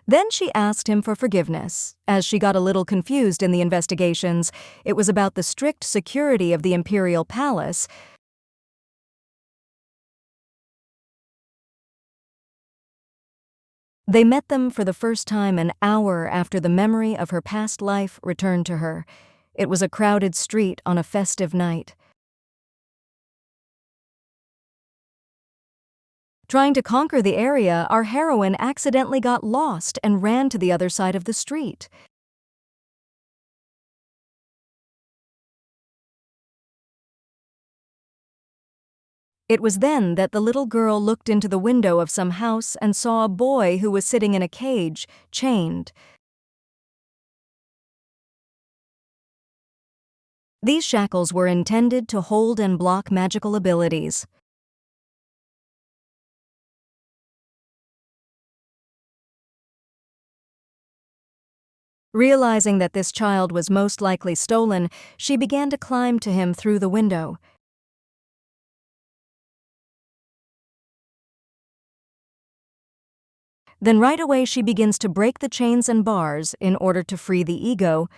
Then she asked him for forgiveness, as she got a little confused in the investigations. It was about the strict security of the Imperial Palace. They met them for the first time an hour after the memory of her past life returned to her. It was a crowded street on a festive night. Trying to conquer the area, our heroine accidentally got lost and ran to the other side of the street. It was then that the little girl looked into the window of some house and saw a boy who was sitting in a cage, chained. These shackles were intended to hold and block magical abilities. Realizing that this child was most likely stolen, she began to climb to him through the window. Then right away she begins to break the chains and bars in order to free the ego.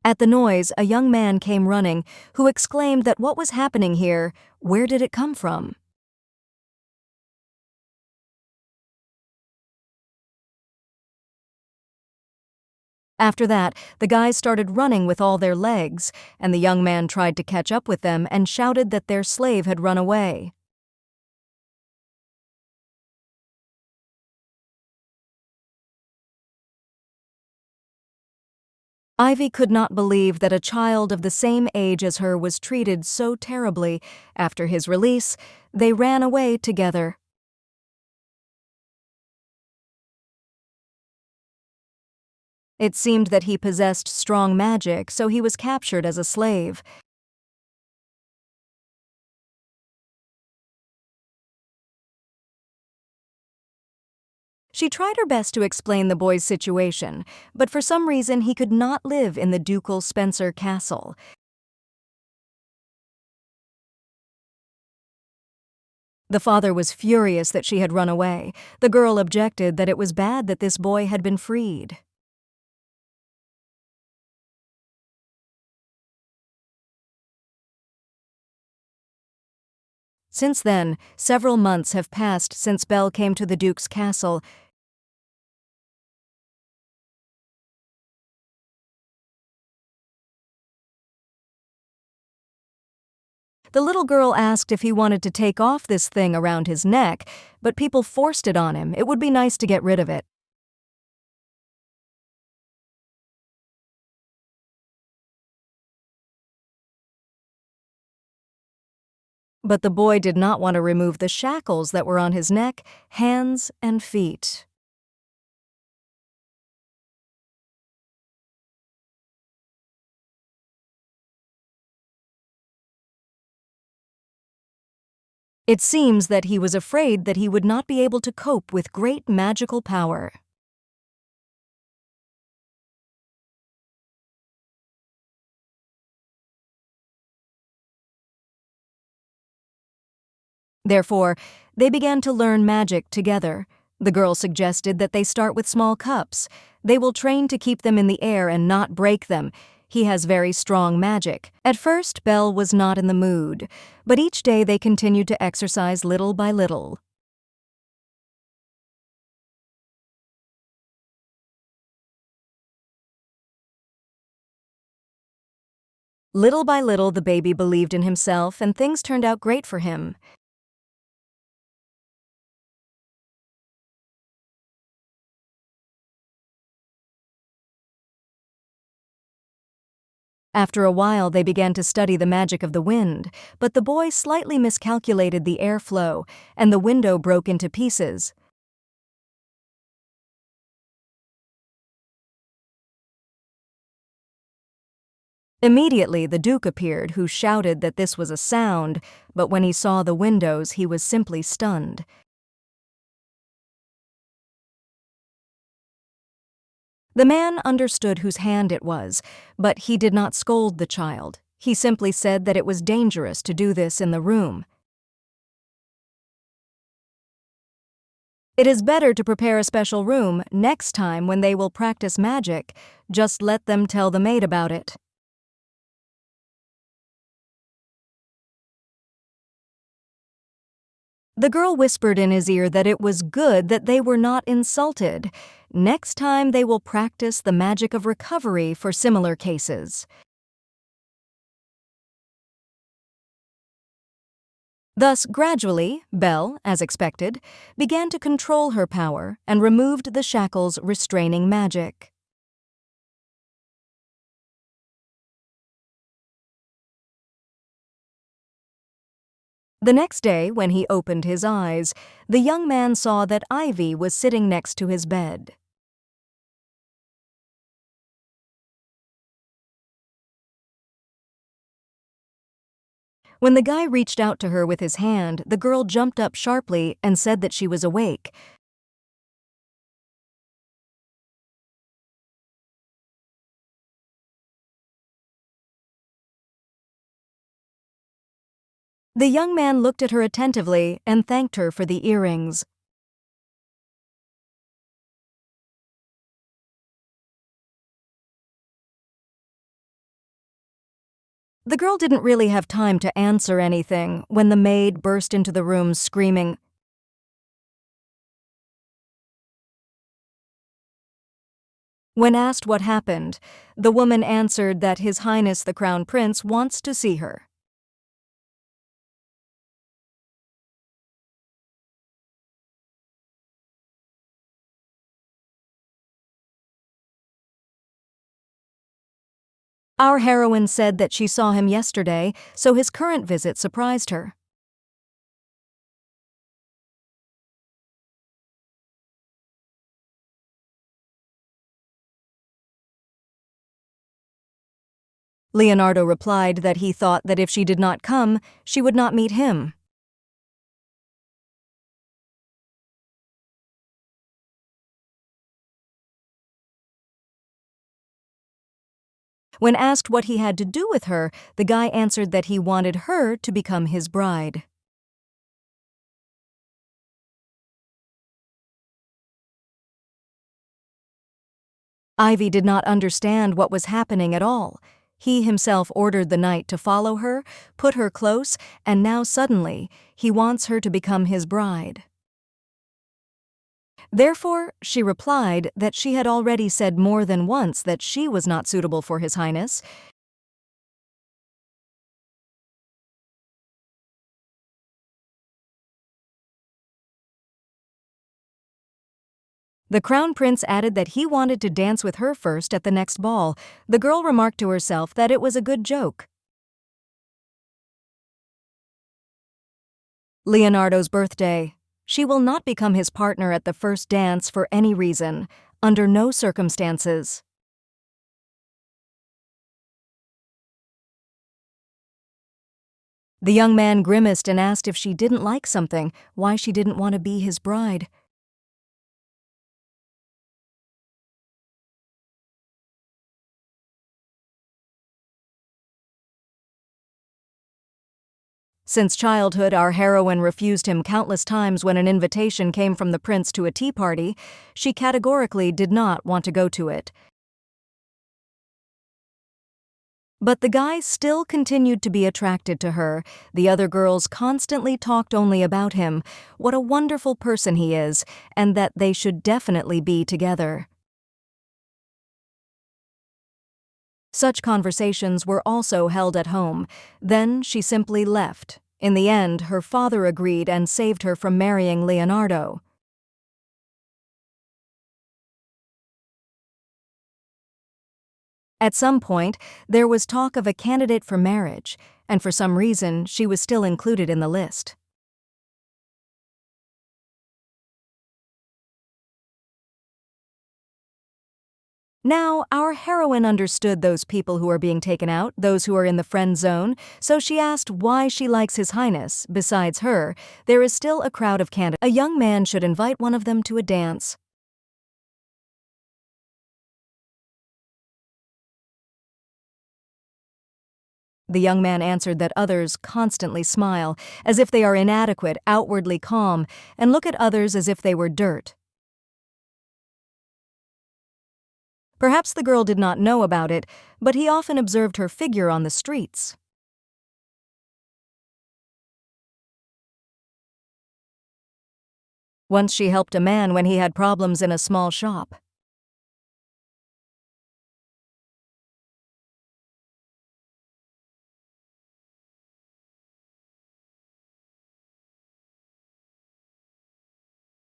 At the noise, a young man came running, who exclaimed that what was happening here, where did it come from? After that, the guys started running with all their legs, and the young man tried to catch up with them and shouted that their slave had run away. Ivy could not believe that a child of the same age as her was treated so terribly. After his release, they ran away together. It seemed that he possessed strong magic, so he was captured as a slave. She tried her best to explain the boy's situation, but for some reason he could not live in the ducal Spencer castle. The father was furious that she had run away. The girl objected that it was bad that this boy had been freed. Since then, several months have passed since Belle came to the Duke's castle. The little girl asked if he wanted to take off this thing around his neck, but people forced it on him. It would be nice to get rid of it. But the boy did not want to remove the shackles that were on his neck, hands, and feet. It seems that he was afraid that he would not be able to cope with great magical power. Therefore, they began to learn magic together. The girl suggested that they start with small cups. They will train to keep them in the air and not break them. He has very strong magic. At first, Belle was not in the mood, but each day they continued to exercise little by little. Little by little, the baby believed in himself, and things turned out great for him. After a while, they began to study the magic of the wind, but the boy slightly miscalculated the airflow, and the window broke into pieces. Immediately, the Duke appeared, who shouted that this was a sound, but when he saw the windows, he was simply stunned. The man understood whose hand it was, but he did not scold the child. He simply said that it was dangerous to do this in the room. It is better to prepare a special room next time when they will practice magic. Just let them tell the maid about it. The girl whispered in his ear that it was good that they were not insulted. Next time they will practice the magic of recovery for similar cases. Thus, gradually, Belle, as expected, began to control her power and removed the shackles restraining magic. The next day, when he opened his eyes, the young man saw that Ivy was sitting next to his bed. When the guy reached out to her with his hand, the girl jumped up sharply and said that she was awake. The young man looked at her attentively and thanked her for the earrings. The girl didn't really have time to answer anything when the maid burst into the room screaming. When asked what happened, the woman answered that His Highness the Crown Prince wants to see her. Our heroine said that she saw him yesterday, so his current visit surprised her. Leonardo replied that he thought that if she did not come, she would not meet him. When asked what he had to do with her, the guy answered that he wanted her to become his bride. Ivy did not understand what was happening at all. He himself ordered the knight to follow her, put her close, and now suddenly he wants her to become his bride. Therefore, she replied that she had already said more than once that she was not suitable for His Highness. The Crown Prince added that he wanted to dance with her first at the next ball. The girl remarked to herself that it was a good joke. Leonardo's birthday. She will not become his partner at the first dance for any reason, under no circumstances. The young man grimaced and asked if she didn't like something, why she didn't want to be his bride. Since childhood, our heroine refused him countless times when an invitation came from the prince to a tea party. She categorically did not want to go to it. But the guy still continued to be attracted to her. The other girls constantly talked only about him, what a wonderful person he is, and that they should definitely be together. Such conversations were also held at home. Then she simply left. In the end, her father agreed and saved her from marrying Leonardo. At some point, there was talk of a candidate for marriage, and for some reason, she was still included in the list. Now, our heroine understood those people who are being taken out, those who are in the friend zone, so she asked why she likes His Highness. Besides her, there is still a crowd of candidates. A young man should invite one of them to a dance. The young man answered that others constantly smile, as if they are inadequate, outwardly calm, and look at others as if they were dirt. Perhaps the girl did not know about it, but he often observed her figure on the streets. Once she helped a man when he had problems in a small shop.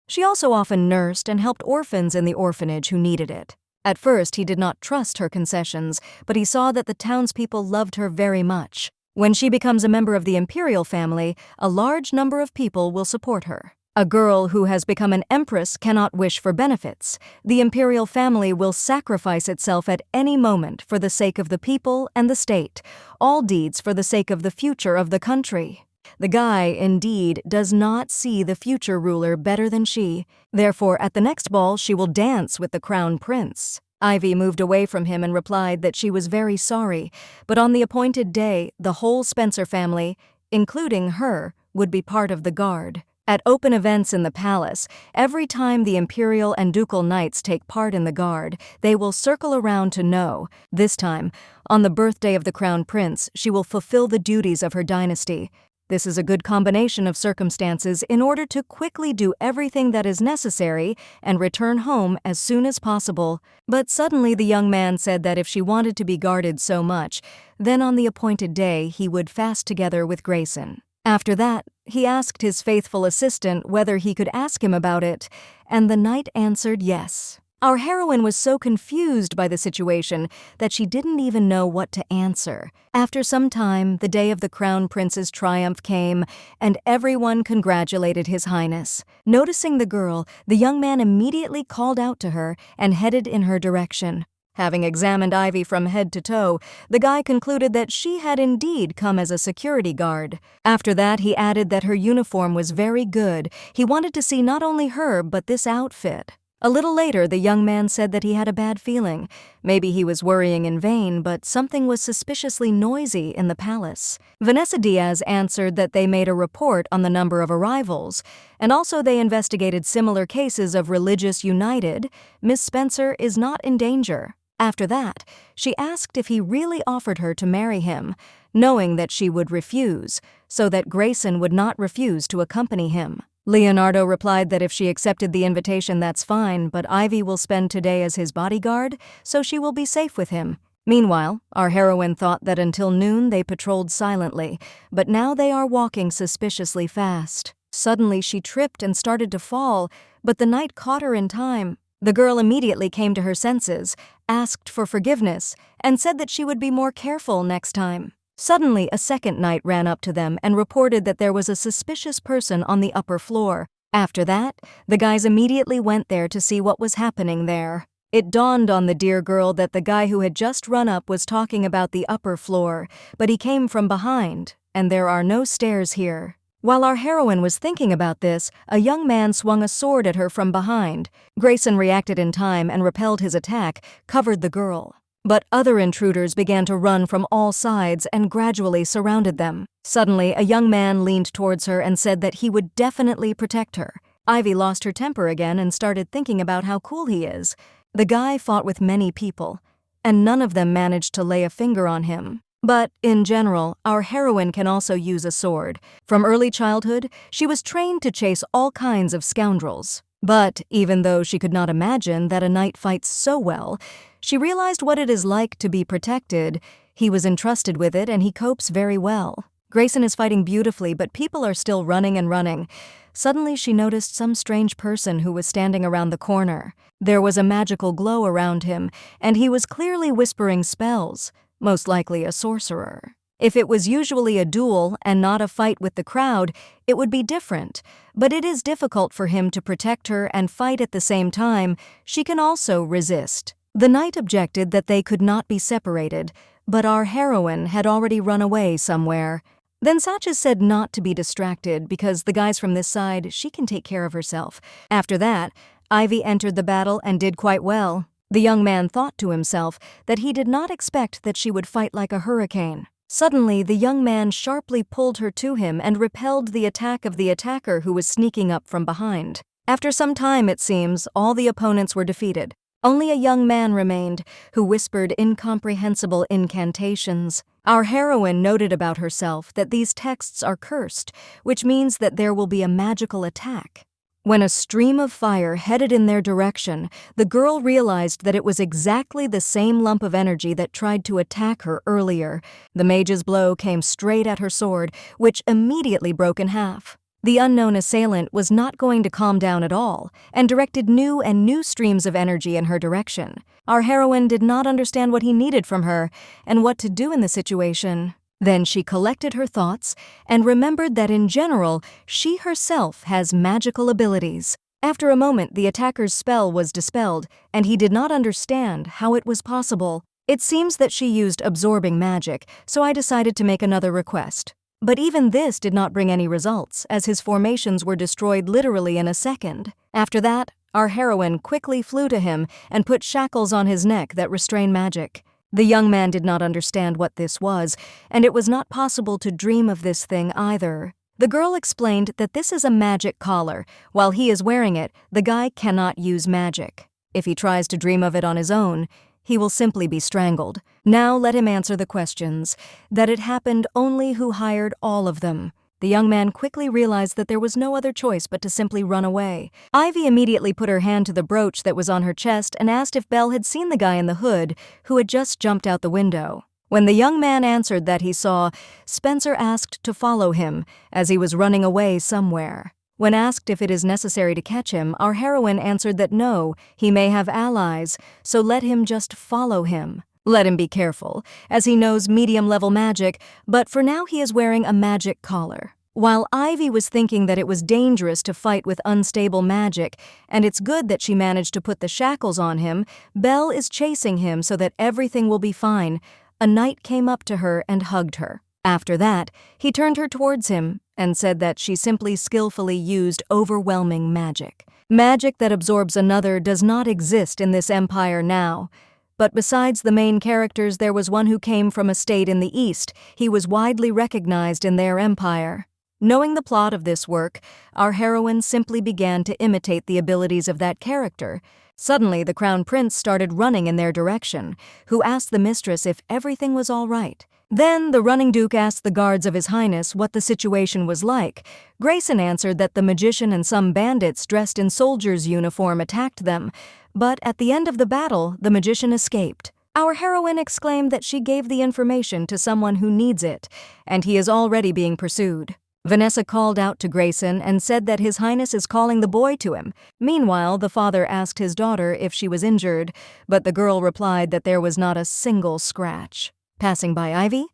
She also often nursed and helped orphans in the orphanage who needed it. At first, he did not trust her concessions, but he saw that the townspeople loved her very much. When she becomes a member of the imperial family, a large number of people will support her. A girl who has become an empress cannot wish for benefits. The imperial family will sacrifice itself at any moment for the sake of the people and the state, all deeds for the sake of the future of the country. The guy, indeed, does not see the future ruler better than she. Therefore, at the next ball, she will dance with the crown prince. Ivy moved away from him and replied that she was very sorry, but on the appointed day, the whole Spencer family, including her, would be part of the guard. At open events in the palace, every time the imperial and ducal knights take part in the guard, they will circle around to know. This time, on the birthday of the crown prince, she will fulfill the duties of her dynasty. This is a good combination of circumstances in order to quickly do everything that is necessary and return home as soon as possible. But suddenly the young man said that if she wanted to be guarded so much, then on the appointed day he would fast together with Grayson. After that, he asked his faithful assistant whether he could ask him about it, and the knight answered yes. Our heroine was so confused by the situation that she didn't even know what to answer. After some time, the day of the crown prince's triumph came, and everyone congratulated His Highness. Noticing the girl, the young man immediately called out to her and headed in her direction. Having examined Ivy from head to toe, the guy concluded that she had indeed come as a security guard. After that, he added that her uniform was very good. He wanted to see not only her, but this outfit. A little later, the young man said that he had a bad feeling. Maybe he was worrying in vain, but something was suspiciously noisy in the palace. Vanessa Diaz answered that they made a report on the number of arrivals, and also they investigated similar cases of religious united. Miss Spencer is not in danger. After that, she asked if he really offered her to marry him, knowing that she would refuse, so that Grayson would not refuse to accompany him. Leonardo replied that if she accepted the invitation, that's fine, but Ivy will spend today as his bodyguard, so she will be safe with him. Meanwhile, our heroine thought that until noon they patrolled silently, but now they are walking suspiciously fast. Suddenly she tripped and started to fall, but the knight caught her in time. The girl immediately came to her senses, asked for forgiveness, and said that she would be more careful next time. Suddenly, a second knight ran up to them and reported that there was a suspicious person on the upper floor. After that, the guys immediately went there to see what was happening there. It dawned on the dear girl that the guy who had just run up was talking about the upper floor, but he came from behind, and there are no stairs here. While our heroine was thinking about this, a young man swung a sword at her from behind. Grayson reacted in time and repelled his attack, covered the girl. But other intruders began to run from all sides and gradually surrounded them. Suddenly, a young man leaned towards her and said that he would definitely protect her. Ivy lost her temper again and started thinking about how cool he is. The guy fought with many people, and none of them managed to lay a finger on him. But, in general, our heroine can also use a sword. From early childhood, she was trained to chase all kinds of scoundrels. But, even though she could not imagine that a knight fights so well, she realized what it is like to be protected. He was entrusted with it and he copes very well. Grayson is fighting beautifully, but people are still running and running. Suddenly she noticed some strange person who was standing around the corner. There was a magical glow around him, and he was clearly whispering spells, most likely a sorcerer. If it was usually a duel and not a fight with the crowd, it would be different. But it is difficult for him to protect her and fight at the same time. She can also resist. The knight objected that they could not be separated, but our heroine had already run away somewhere. Then Sacha said not to be distracted because the guys from this side, she can take care of herself. After that, Ivy entered the battle and did quite well. The young man thought to himself that he did not expect that she would fight like a hurricane. Suddenly, the young man sharply pulled her to him and repelled the attack of the attacker who was sneaking up from behind. After some time, it seems, all the opponents were defeated. Only a young man remained, who whispered incomprehensible incantations. Our heroine noted about herself that these texts are cursed, which means that there will be a magical attack. When a stream of fire headed in their direction, the girl realized that it was exactly the same lump of energy that tried to attack her earlier. The mage's blow came straight at her sword, which immediately broke in half. The unknown assailant was not going to calm down at all, and directed new streams of energy in her direction. Our heroine did not understand what he needed from her, and what to do in the situation. Then she collected her thoughts and remembered that in general, she herself has magical abilities. After a moment, the attacker's spell was dispelled, and he did not understand how it was possible. It seems that she used absorbing magic, so I decided to make another request. But even this did not bring any results, as his formations were destroyed literally in a second. After that, our heroine quickly flew to him and put shackles on his neck that restrain magic. The young man did not understand what this was, and it was not possible to dream of this thing either. The girl explained that this is a magic collar. While he is wearing it, the guy cannot use magic. If he tries to dream of it on his own, he will simply be strangled. Now let him answer the questions. That it happened only who hired all of them. The young man quickly realized that there was no other choice but to simply run away. Ivy immediately put her hand to the brooch that was on her chest and asked if Belle had seen the guy in the hood who had just jumped out the window. When the young man answered that he saw, Spencer asked to follow him, as he was running away somewhere. When asked if it is necessary to catch him, our heroine answered that no, he may have allies, so let him just follow him. Let him be careful, as he knows medium-level magic, but for now he is wearing a magic collar. While Ivy was thinking that it was dangerous to fight with unstable magic, and it's good that she managed to put the shackles on him, Belle is chasing him so that everything will be fine. A knight came up to her and hugged her. After that, he turned her towards him and said that she simply skillfully used overwhelming magic. Magic that absorbs another does not exist in this empire now. But besides the main characters, there was one who came from a state in the East. He was widely recognized in their empire. Knowing the plot of this work, our heroine simply began to imitate the abilities of that character. Suddenly, the crown prince started running in their direction, who asked the mistress if everything was all right. Then the running duke asked the guards of His Highness what the situation was like. Grayson answered that the magician and some bandits dressed in soldiers' uniform attacked them, but at the end of the battle, the magician escaped. Our heroine exclaimed that she gave the information to someone who needs it, and he is already being pursued. Vanessa called out to Grayson and said that His Highness is calling the boy to him. Meanwhile, the father asked his daughter if she was injured, but the girl replied that there was not a single scratch. Passing by Ivy,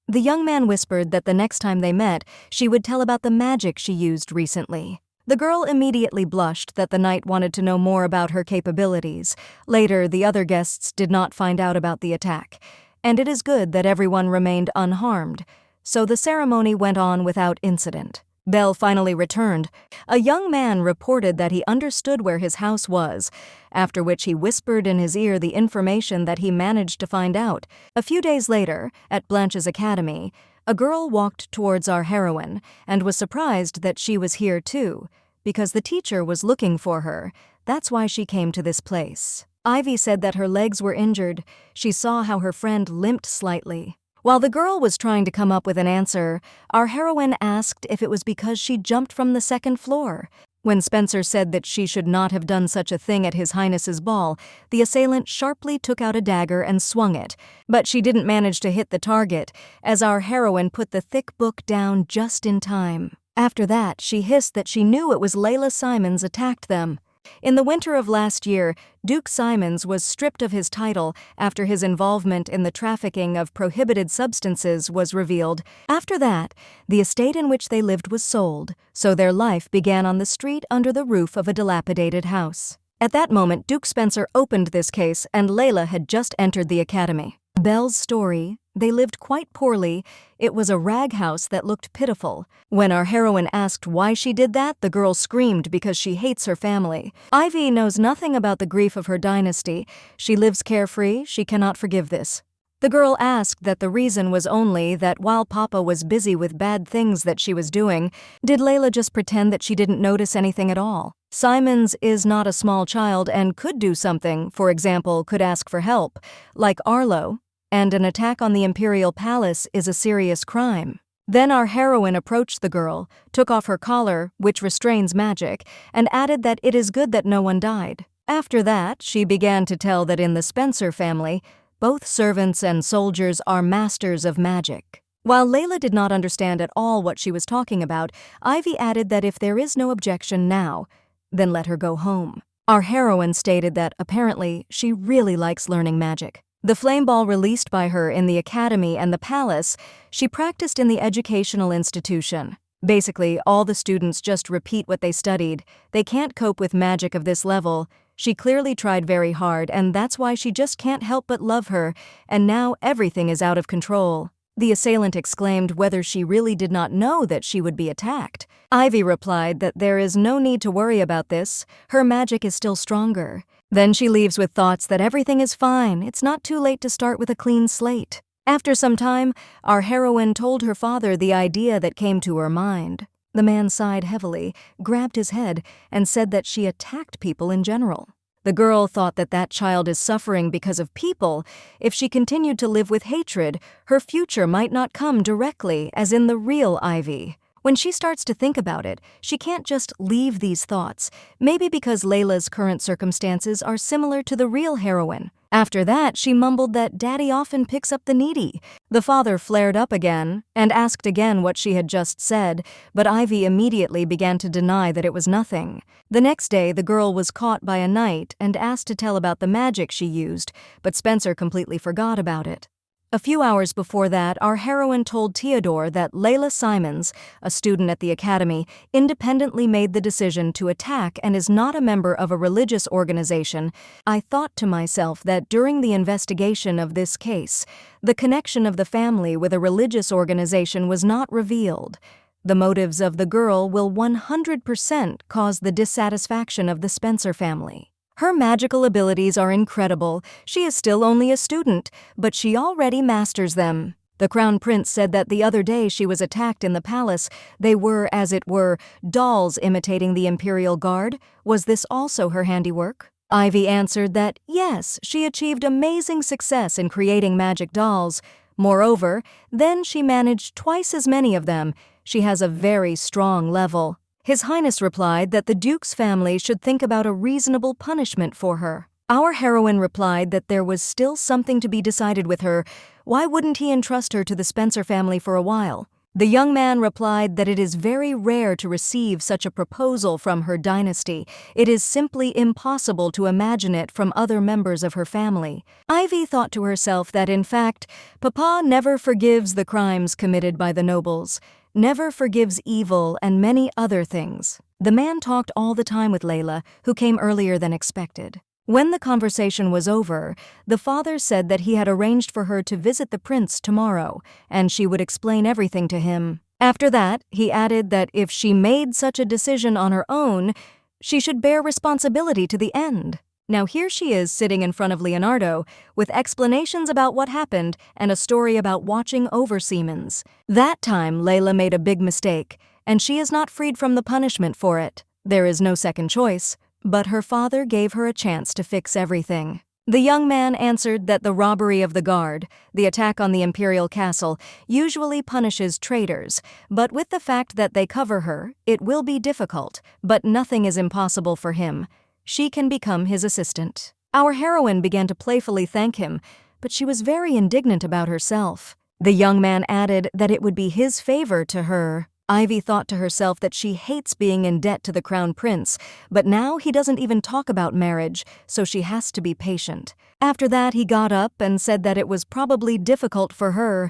the young man whispered that the next time they met, she would tell about the magic she used recently. The girl immediately blushed that the knight wanted to know more about her capabilities. Later, the other guests did not find out about the attack, and it is good that everyone remained unharmed. So the ceremony went on without incident. Belle finally returned. A young man reported that he understood where his house was, after which he whispered in his ear the information that he managed to find out. A few days later, at Blanche's academy, a girl walked towards our heroine and was surprised that she was here too, because the teacher was looking for her. That's why she came to this place. Ivy said that her legs were injured. She saw how her friend limped slightly. While the girl was trying to come up with an answer, our heroine asked if it was because she jumped from the second floor. When Spencer said that she should not have done such a thing at His Highness's ball, the assailant sharply took out a dagger and swung it. But she didn't manage to hit the target, as our heroine put the thick book down just in time. After that, she hissed that she knew it was Layla Simons attacked them. In the winter of last year, Duke Simons was stripped of his title after his involvement in the trafficking of prohibited substances was revealed. After that, the estate in which they lived was sold, so their life began on the street under the roof of a dilapidated house. At that moment, Duke Spencer opened this case, and Layla had just entered the academy. Belle's story: they lived quite poorly. It was a rag house that looked pitiful. When our heroine asked why she did that, the girl screamed because she hates her family. Ivy knows nothing about the grief of her dynasty. She lives carefree. She cannot forgive this. The girl asked that the reason was only that while Papa was busy with bad things that she was doing, did Layla just pretend that she didn't notice anything at all? Simons is not a small child and could do something, for example, could ask for help, like Arlo. And an attack on the Imperial Palace is a serious crime. Then our heroine approached the girl, took off her collar, which restrains magic, and added that it is good that no one died. After that, she began to tell that in the Spencer family, both servants and soldiers are masters of magic. While Layla did not understand at all what she was talking about, Ivy added that if there is no objection now, then let her go home. Our heroine stated that apparently she really likes learning magic. The flame ball released by her in the academy and the palace, she practiced in the educational institution. Basically, all the students just repeat what they studied. They can't cope with magic of this level. She clearly tried very hard, and that's why she just can't help but love her, and now everything is out of control. The assailant exclaimed whether she really did not know that she would be attacked. Ivy replied that there is no need to worry about this. Her magic is still stronger. Then she leaves with thoughts that everything is fine. It's not too late to start with a clean slate. After some time, our heroine told her father the idea that came to her mind. The man sighed heavily, grabbed his head, and said that she attacked people in general. The girl thought that that child is suffering because of people. If she continued to live with hatred, her future might not come directly, as in the real Ivy. When she starts to think about it, she can't just leave these thoughts, maybe because Layla's current circumstances are similar to the real heroine. After that, she mumbled that Daddy often picks up the needy. The father flared up again and asked again what she had just said, but Ivy immediately began to deny that it was nothing. The next day, the girl was caught by a knight and asked to tell about the magic she used, but Spencer completely forgot about it. A few hours before that, our heroine told Theodore that Layla Simons, a student at the academy, independently made the decision to attack and is not a member of a religious organization. I thought to myself that during the investigation of this case, the connection of the family with a religious organization was not revealed. The motives of the girl will 100% cause the dissatisfaction of the Spencer family. Her magical abilities are incredible. She is still only a student, but she already masters them. The Crown Prince said that the other day she was attacked in the palace. They were, as it were, dolls imitating the Imperial Guard. Was this also her handiwork? Ivy answered that, yes, she achieved amazing success in creating magic dolls. Moreover, then she managed twice as many of them. She has a very strong level. His Highness replied that the Duke's family should think about a reasonable punishment for her. Our heroine replied that there was still something to be decided with her. Why wouldn't he entrust her to the Spencer family for a while? The young man replied that it is very rare to receive such a proposal from her dynasty. It is simply impossible to imagine it from other members of her family. Ivy thought to herself that, in fact, Papa never forgives the crimes committed by the nobles, never forgives evil, and many other things. The man talked all the time with Layla, who came earlier than expected. When the conversation was over, the father said that he had arranged for her to visit the prince tomorrow, and she would explain everything to him. After that, he added that if she made such a decision on her own, she should bear responsibility to the end. Now here she is sitting in front of Leonardo, with explanations about what happened and a story about watching over Siemens. That time, Layla made a big mistake, and she is not freed from the punishment for it. There is no second choice. But her father gave her a chance to fix everything. The young man answered that the robbery of the guard, the attack on the imperial castle, usually punishes traitors, but with the fact that they cover her, it will be difficult, but nothing is impossible for him. She can become his assistant. Our heroine began to playfully thank him, but she was very indignant about herself. The young man added that it would be his favor to her. Ivy thought to herself that she hates being in debt to the Crown Prince, but now he doesn't even talk about marriage, so she has to be patient. After that, he got up and said that it was probably difficult for her,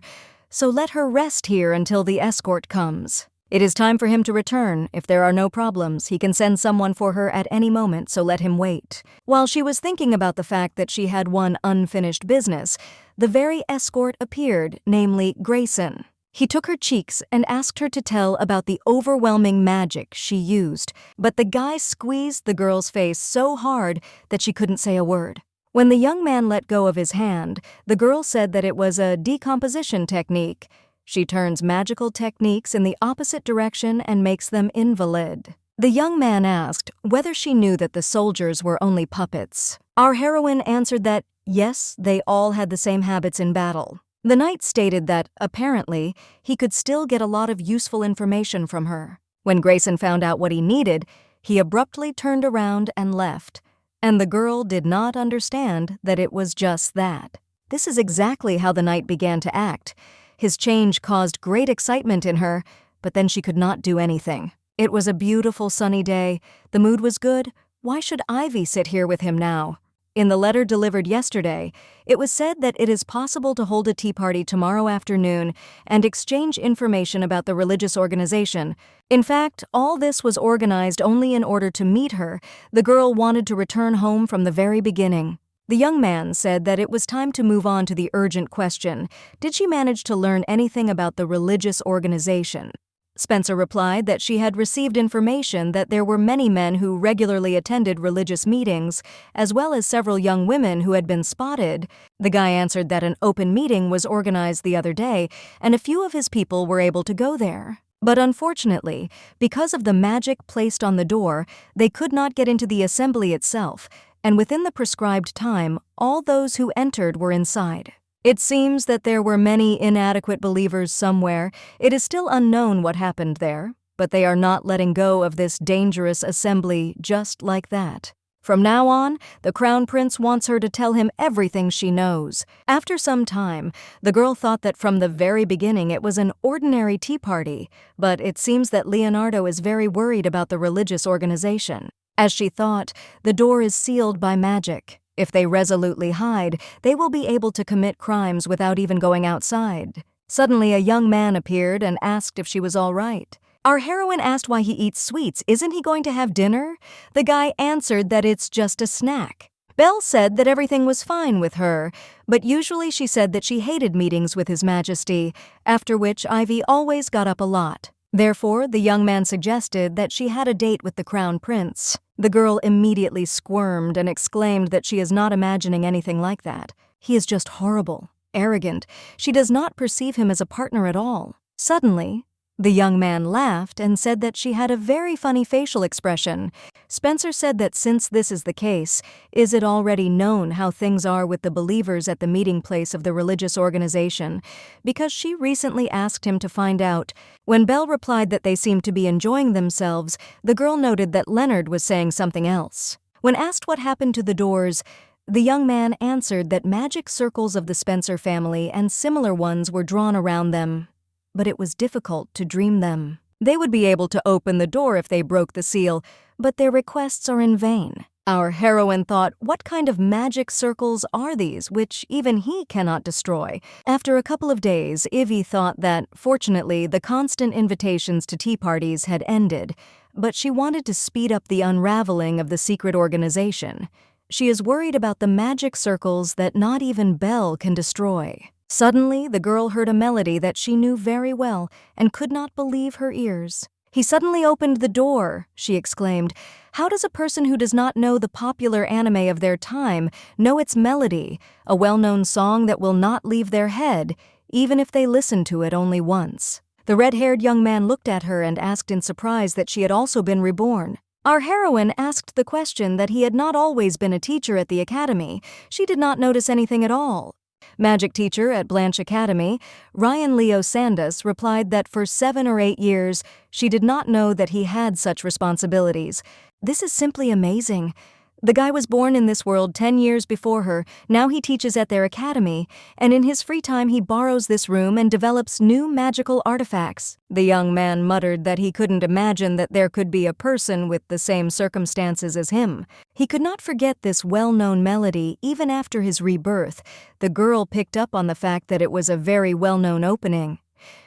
so let her rest here until the escort comes. It is time for him to return. If there are no problems, he can send someone for her at any moment, so let him wait. While she was thinking about the fact that she had one unfinished business, the very escort appeared, namely Grayson. He took her cheeks and asked her to tell about the overwhelming magic she used, but the guy squeezed the girl's face so hard that she couldn't say a word. When the young man let go of his hand, the girl said that it was a decomposition technique. She turns magical techniques in the opposite direction and makes them invalid. The young man asked whether she knew that the soldiers were only puppets. Our heroine answered that, yes, they all had the same habits in battle. The knight stated that, apparently, he could still get a lot of useful information from her. When Grayson found out what he needed, he abruptly turned around and left, and the girl did not understand that it was just that. This is exactly how the knight began to act. His change caused great excitement in her, but then she could not do anything. It was a beautiful sunny day. The mood was good. Why should Ivy sit here with him now? In the letter delivered yesterday, it was said that it is possible to hold a tea party tomorrow afternoon and exchange information about the religious organization. In fact, all this was organized only in order to meet her. The girl wanted to return home from the very beginning. The young man said that it was time to move on to the urgent question: did she manage to learn anything about the religious organization? Spencer replied that she had received information that there were many men who regularly attended religious meetings, as well as several young women who had been spotted. The guy answered that an open meeting was organized the other day, and a few of his people were able to go there. But unfortunately, because of the magic placed on the door, they could not get into the assembly itself, and within the prescribed time, all those who entered were inside. It seems that there were many inadequate believers somewhere. It is still unknown what happened there, but they are not letting go of this dangerous assembly just like that. From now on, the Crown Prince wants her to tell him everything she knows. After some time, the girl thought that from the very beginning it was an ordinary tea party, but it seems that Leonardo is very worried about the religious organization. As she thought, the door is sealed by magic. If they resolutely hide, they will be able to commit crimes without even going outside. Suddenly, a young man appeared and asked if she was all right. Our heroine asked why he eats sweets. Isn't he going to have dinner? The guy answered that it's just a snack. Belle said that everything was fine with her, but usually she said that she hated meetings with His Majesty, after which Ivy always got up a lot. Therefore, the young man suggested that she had a date with the Crown Prince. The girl immediately squirmed and exclaimed that she is not imagining anything like that. He is just horrible, arrogant. She does not perceive him as a partner at all. Suddenly, the young man laughed and said that she had a very funny facial expression. Spencer said that since this is the case, is it already known how things are with the believers at the meeting place of the religious organization? Because she recently asked him to find out. When Belle replied that they seemed to be enjoying themselves, the girl noted that Leonard was saying something else. When asked what happened to the doors, the young man answered that magic circles of the Spencer family and similar ones were drawn around them, but it was difficult to dream them. They would be able to open the door if they broke the seal, but their requests are in vain. Our heroine thought, what kind of magic circles are these, which even he cannot destroy? After a couple of days, Ivy thought that, fortunately, the constant invitations to tea parties had ended, but she wanted to speed up the unraveling of the secret organization. She is worried about the magic circles that not even Belle can destroy. Suddenly, the girl heard a melody that she knew very well and could not believe her ears. He suddenly opened the door, she exclaimed. How does a person who does not know the popular anime of their time know its melody, a well-known song that will not leave their head, even if they listen to it only once? The red-haired young man looked at her and asked in surprise that she had also been reborn. Our heroine asked the question that he had not always been a teacher at the academy. She did not notice anything at all. Magic teacher at Blanche Academy, Ryan Leo Sandus, replied that for 7 or 8 years, she did not know that he had such responsibilities. This is simply amazing. The guy was born in this world 10 years before her. Now he teaches at their academy, and in his free time he borrows this room and develops new magical artifacts. The young man muttered that he couldn't imagine that there could be a person with the same circumstances as him. He could not forget this well-known melody even after his rebirth. The girl picked up on the fact that it was a very well-known opening.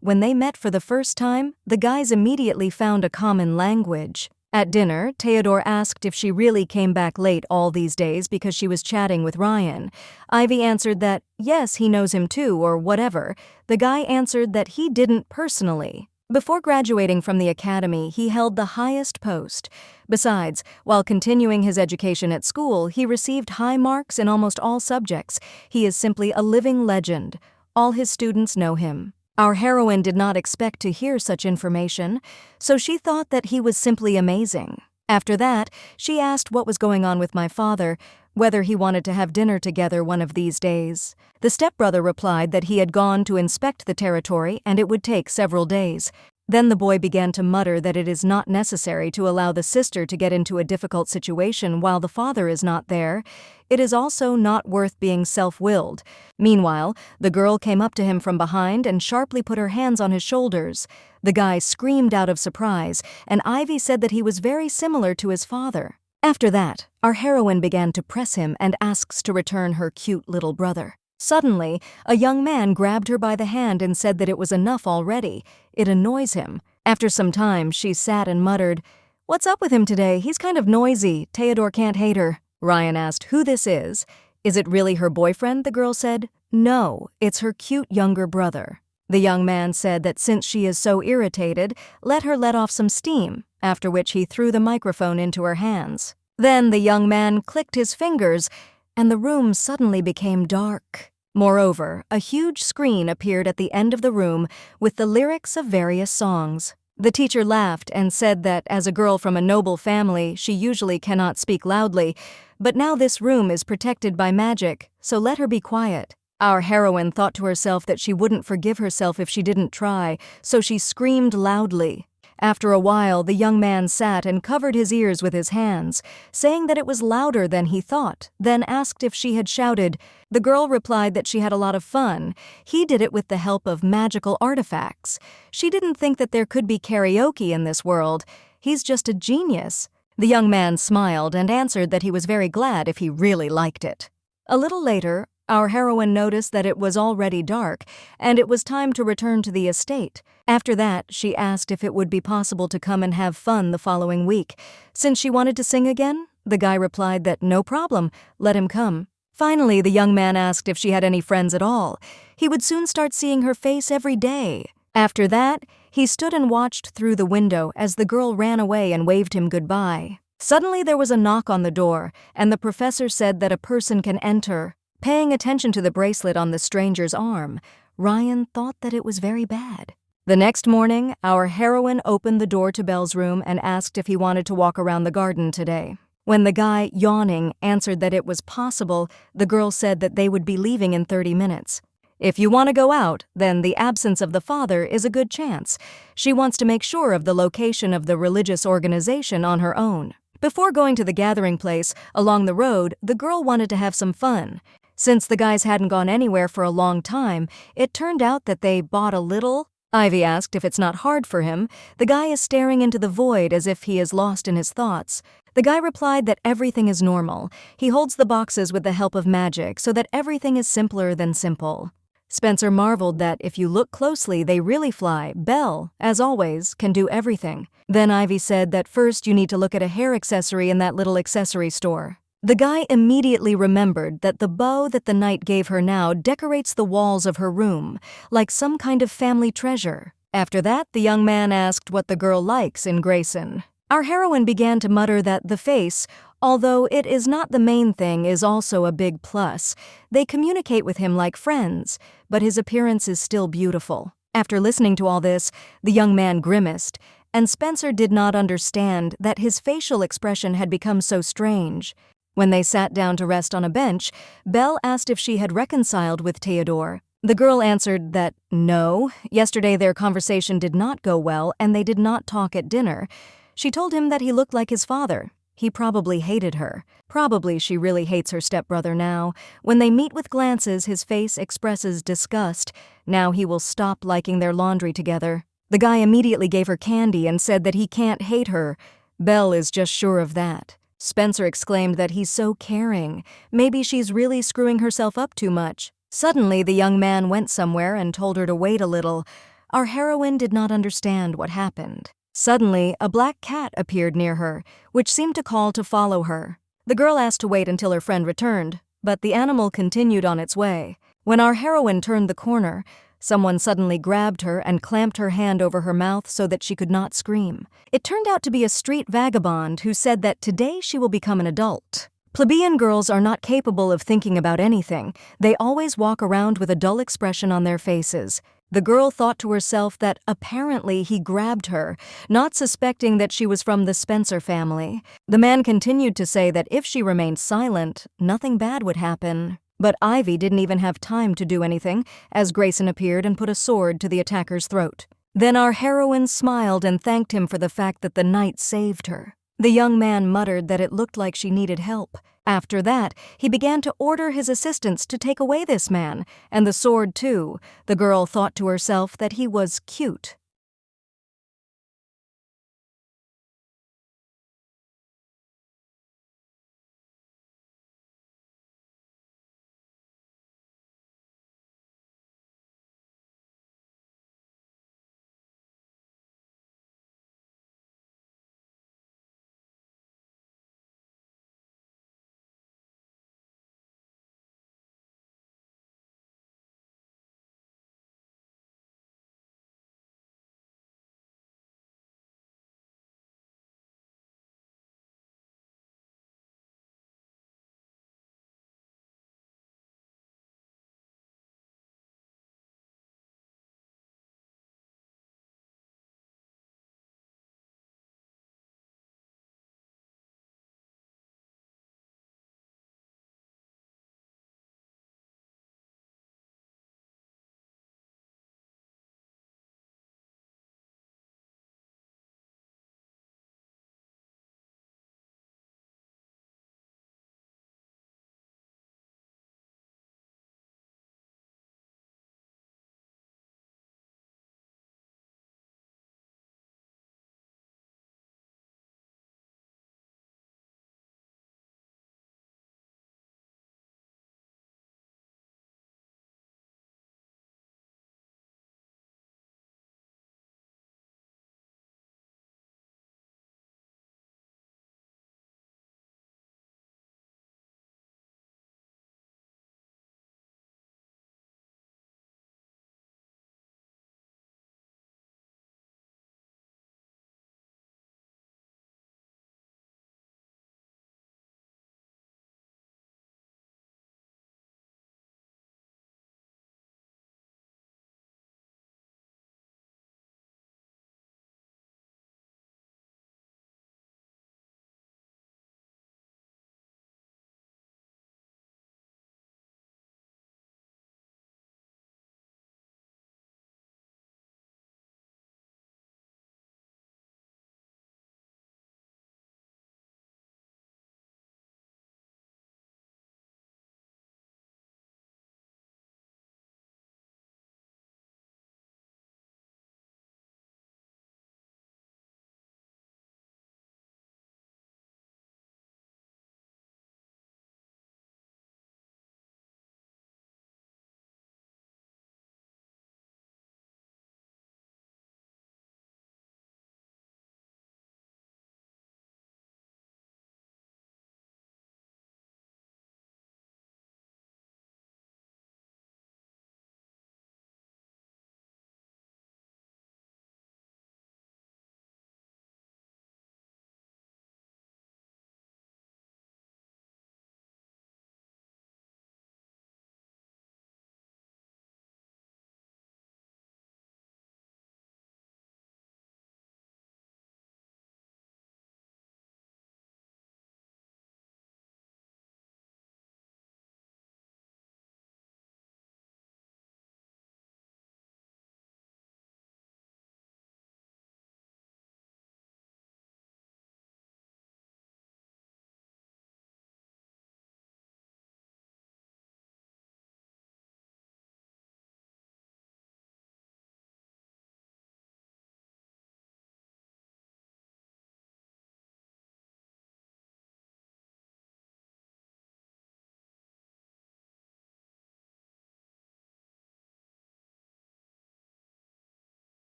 When they met for the first time, the guys immediately found a common language. At dinner, Theodore asked if she really came back late all these days because she was chatting with Ryan. Ivy answered that, yes, he knows him too, or whatever. The guy answered that he didn't personally. Before graduating from the academy, he held the highest post. Besides, while continuing his education at school, he received high marks in almost all subjects. He is simply a living legend. All his students know him. Our heroine did not expect to hear such information, so she thought that he was simply amazing. After that, she asked what was going on with my father, whether he wanted to have dinner together one of these days. The stepbrother replied that he had gone to inspect the territory and it would take several days. Then the boy began to mutter that it is not necessary to allow the sister to get into a difficult situation while the father is not there. It is also not worth being self-willed. Meanwhile, the girl came up to him from behind and sharply put her hands on his shoulders. The guy screamed out of surprise, and Ivy said that he was very similar to his father. After that, our heroine began to press him and asks to return her cute little brother. Suddenly, a young man grabbed her by the hand and said that it was enough already. It annoys him. After some time, she sat and muttered, "What's up with him today? He's kind of noisy. Theodore can't hate her." Ryan asked who this is. "Is it really her boyfriend?" the girl said. "No, it's her cute younger brother." The young man said that since she is so irritated, let her let off some steam, after which he threw the microphone into her hands. Then the young man clicked his fingers, and the room suddenly became dark. Moreover, a huge screen appeared at the end of the room with the lyrics of various songs. The teacher laughed and said that as a girl from a noble family, she usually cannot speak loudly, but now this room is protected by magic, so let her be quiet. Our heroine thought to herself that she wouldn't forgive herself if she didn't try, so she screamed loudly. After a while, the young man sat and covered his ears with his hands, saying that it was louder than he thought, then asked if she had shouted. The girl replied that she had a lot of fun. He did it with the help of magical artifacts. She didn't think that there could be karaoke in this world. He's just a genius. The young man smiled and answered that he was very glad if he really liked it. A little later, our heroine noticed that it was already dark, and it was time to return to the estate. After that, she asked if it would be possible to come and have fun the following week. Since she wanted to sing again, the guy replied that no problem, let him come. Finally, the young man asked if she had any friends at all. He would soon start seeing her face every day. After that, he stood and watched through the window as the girl ran away and waved him goodbye. Suddenly, there was a knock on the door, and the professor said that a person can enter. Paying attention to the bracelet on the stranger's arm, Ryan thought that it was very bad. The next morning, our heroine opened the door to Belle's room and asked if he wanted to walk around the garden today. When the guy, yawning, answered that it was possible, the girl said that they would be leaving in 30 minutes. If you want to go out, then the absence of the father is a good chance. She wants to make sure of the location of the religious organization on her own. Before going to the gathering place, along the road, the girl wanted to have some fun. Since the guys hadn't gone anywhere for a long time, it turned out that they bought a little. Ivy asked if it's not hard for him. The guy is staring into the void as if he is lost in his thoughts. The guy replied that everything is normal. He holds the boxes with the help of magic so that everything is simpler than simple. Spencer marveled that if you look closely, they really fly. Belle, as always, can do everything. Then Ivy said that first you need to look at a hair accessory in that little accessory store. The guy immediately remembered that the bow that the knight gave her now decorates the walls of her room, like some kind of family treasure. After that, the young man asked what the girl likes in Grayson. Our heroine began to mutter that the face, although it is not the main thing, is also a big plus. They communicate with him like friends, but his appearance is still beautiful. After listening to all this, the young man grimaced, and Spencer did not understand that his facial expression had become so strange. When they sat down to rest on a bench, Belle asked if she had reconciled with Theodore. The girl answered that no, yesterday their conversation did not go well and they did not talk at dinner. She told him that he looked like his father. He probably hated her. Probably she really hates her stepbrother now. When they meet with glances, his face expresses disgust. Now he will stop liking their laundry together. The guy immediately gave her candy and said that he can't hate her. Belle is just sure of that. Spencer exclaimed that he's so caring. Maybe she's really screwing herself up too much. Suddenly, the young man went somewhere and told her to wait a little. Our heroine did not understand what happened. Suddenly, a black cat appeared near her, which seemed to call to follow her. The girl asked to wait until her friend returned, but the animal continued on its way. When our heroine turned the corner, someone suddenly grabbed her and clamped her hand over her mouth so that she could not scream. It turned out to be a street vagabond who said that today she will become an adult. Plebeian girls are not capable of thinking about anything. They always walk around with a dull expression on their faces. The girl thought to herself that apparently he grabbed her, not suspecting that she was from the Spencer family. The man continued to say that if she remained silent, nothing bad would happen. But Ivy didn't even have time to do anything, as Grayson appeared and put a sword to the attacker's throat. Then our heroine smiled and thanked him for the fact that the knight saved her. The young man muttered that it looked like she needed help. After that, he began to order his assistants to take away this man, and the sword too. The girl thought to herself that he was cute.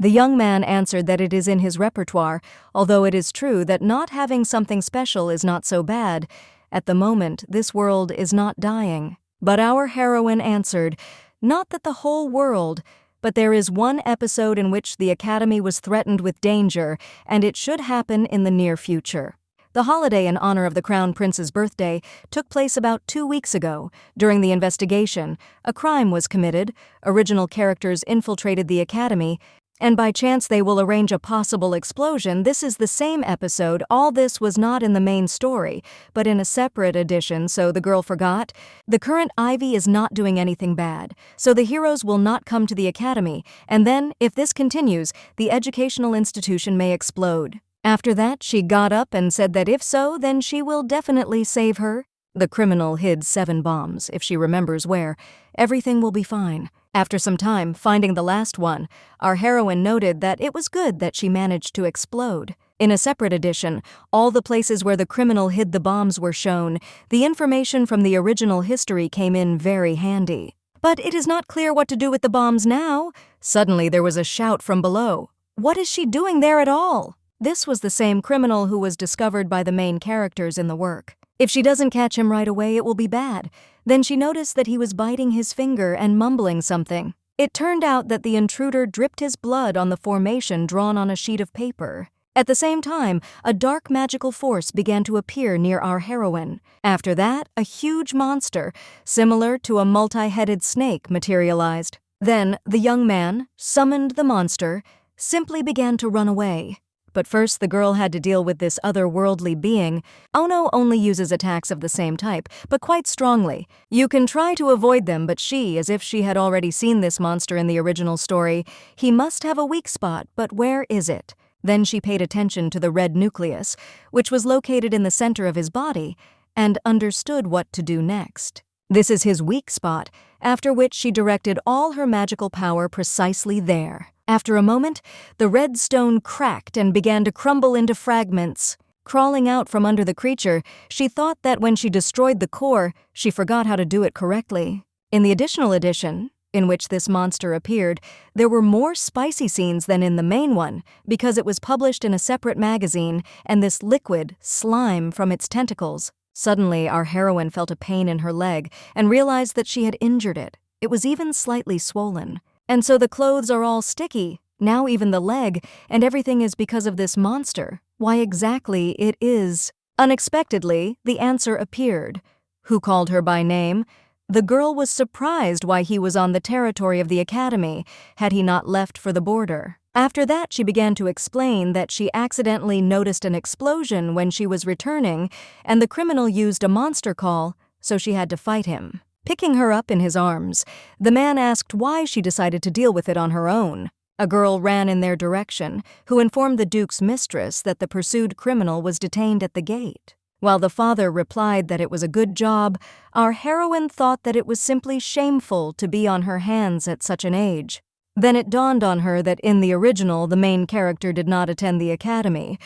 The young man answered that it is in his repertoire, although it is true that not having something special is not so bad. At the moment, this world is not dying. But our heroine answered, not that the whole world, but there is one episode in which the Academy was threatened with danger, and it should happen in the near future. The holiday in honor of the Crown Prince's birthday took place about 2 weeks ago. During the investigation, a crime was committed, original characters infiltrated the Academy, and by chance they will arrange a possible explosion. This is the same episode. All this was not in the main story, but in a separate edition, so the girl forgot. The current Ivy is not doing anything bad, so the heroes will not come to the Academy, and then, if this continues, the educational institution may explode. After that, she got up and said that if so, then she will definitely save her. The criminal hid 7 bombs, if she remembers where. Everything will be fine. After some time, finding the last one, our heroine noted that it was good that she managed to explode. In a separate edition, all the places where the criminal hid the bombs were shown. The information from the original history came in very handy. But it is not clear what to do with the bombs now. Suddenly there was a shout from below. What is she doing there at all? This was the same criminal who was discovered by the main characters in the work. If she doesn't catch him right away, it will be bad. Then she noticed that he was biting his finger and mumbling something. It turned out that the intruder dripped his blood on the formation drawn on a sheet of paper. At the same time, a dark magical force began to appear near our heroine. After that, a huge monster, similar to a multi-headed snake, materialized. Then, the young man summoned the monster, simply began to run away. But first the girl had to deal with this otherworldly being. Ono only uses attacks of the same type, but quite strongly. You can try to avoid them, but she, as if she had already seen this monster in the original story, he must have a weak spot, but where is it? Then she paid attention to the red nucleus, which was located in the center of his body, and understood what to do next. This is his weak spot, after which she directed all her magical power precisely there. After a moment, the red stone cracked and began to crumble into fragments. Crawling out from under the creature, she thought that when she destroyed the core, she forgot how to do it correctly. In the additional edition, in which this monster appeared, there were more spicy scenes than in the main one, because it was published in a separate magazine, and this liquid, slime from its tentacles. Suddenly, our heroine felt a pain in her leg and realized that she had injured it. It was even slightly swollen. And so the clothes are all sticky, now even the leg, and everything is because of this monster. Why exactly it is? Unexpectedly, the answer appeared. Who called her by name? The girl was surprised why he was on the territory of the Academy, had he not left for the border. After that, she began to explain that she accidentally noticed an explosion when she was returning, and the criminal used a monster call, so she had to fight him. Picking her up in his arms, the man asked why she decided to deal with it on her own. A girl ran in their direction, who informed the Duke's mistress that the pursued criminal was detained at the gate. While the father replied that it was a good job, our heroine thought that it was simply shameful to be on her hands at such an age. Then it dawned on her that in the original, the main character did not attend the Academy.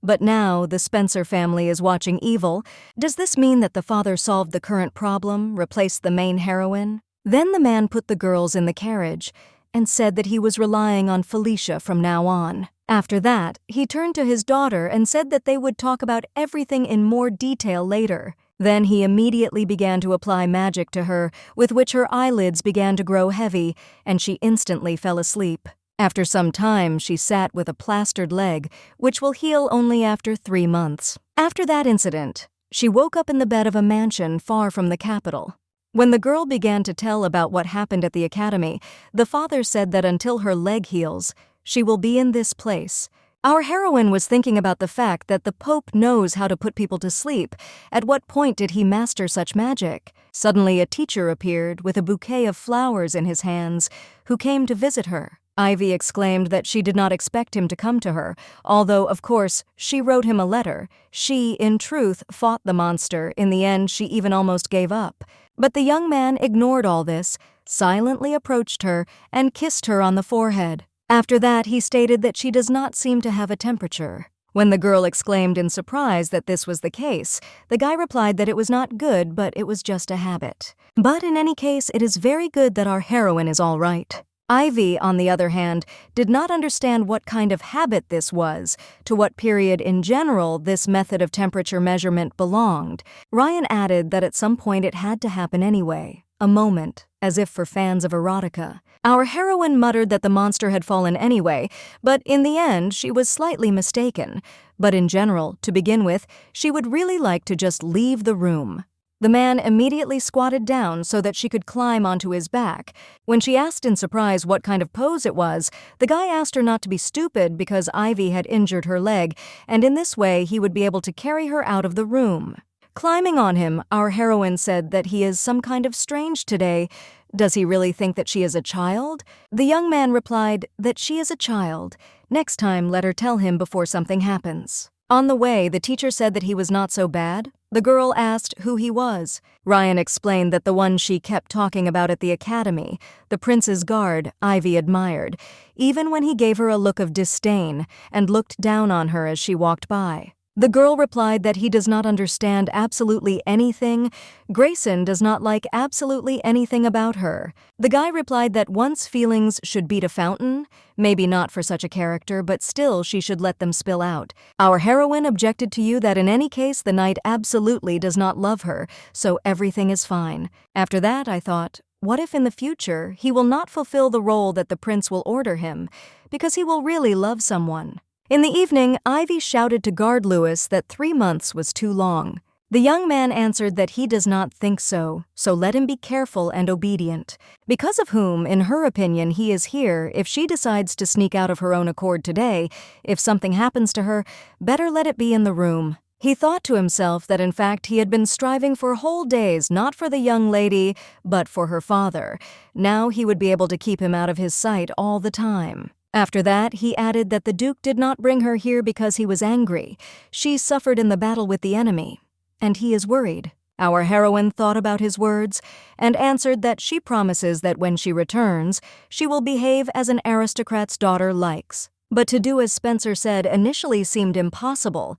But now the Spencer family is watching evil. Does this mean that the father solved the current problem, replaced the main heroine? Then the man put the girls in the carriage and said that he was relying on Felicia from now on. After that, he turned to his daughter and said that they would talk about everything in more detail later. Then he immediately began to apply magic to her, with which her eyelids began to grow heavy, and she instantly fell asleep. After some time, she sat with a plastered leg, which will heal only after 3 months. After that incident, she woke up in the bed of a mansion far from the capital. When the girl began to tell about what happened at the Academy, the father said that until her leg heals, she will be in this place. Our heroine was thinking about the fact that the Pope knows how to put people to sleep. At what point did he master such magic? Suddenly a teacher appeared with a bouquet of flowers in his hands, who came to visit her. Ivy exclaimed that she did not expect him to come to her, although, of course, she wrote him a letter. She, in truth, fought the monster. In the end, she even almost gave up. But the young man ignored all this, silently approached her, and kissed her on the forehead. After that, he stated that she does not seem to have a temperature. When the girl exclaimed in surprise that this was the case, the guy replied that it was not good, but it was just a habit. But in any case, it is very good that our heroine is all right. Ivy, on the other hand, did not understand what kind of habit this was, to what period in general this method of temperature measurement belonged. Ryan added that at some point it had to happen anyway, a moment, as if for fans of erotica. Our heroine muttered that the monster had fallen anyway, but in the end she was slightly mistaken. But in general, to begin with, she would really like to just leave the room. The man immediately squatted down so that she could climb onto his back. When she asked in surprise what kind of pose it was, the guy asked her not to be stupid because Ivy had injured her leg, and in this way he would be able to carry her out of the room. Climbing on him, our heroine said that he is some kind of strange today. Does he really think that she is a child? The young man replied that she is a child. Next time, let her tell him before something happens. On the way, the teacher said that he was not so bad. The girl asked who he was. Ryan explained that the one she kept talking about at the academy, the prince's guard, Ivy admired, even when he gave her a look of disdain and looked down on her as she walked by. The girl replied that he does not understand absolutely anything. Grayson does not like absolutely anything about her. The guy replied that once feelings should beat a fountain, maybe not for such a character, but still she should let them spill out. Our heroine objected to you that in any case the knight absolutely does not love her, so everything is fine. After that, I thought, what if in the future he will not fulfill the role that the prince will order him, because he will really love someone? In the evening, Ivy shouted to guard Lewis that 3 months was too long. The young man answered that he does not think so let him be careful and obedient. Because of whom, in her opinion, he is here, if she decides to sneak out of her own accord today, if something happens to her, better let it be in the room. He thought to himself that in fact he had been striving for whole days not for the young lady, but for her father. Now he would be able to keep him out of his sight all the time. After that, he added that the Duke did not bring her here because he was angry. She suffered in the battle with the enemy, and he is worried. Our heroine thought about his words and answered that she promises that when she returns, she will behave as an aristocrat's daughter likes. But to do as Spencer said initially seemed impossible.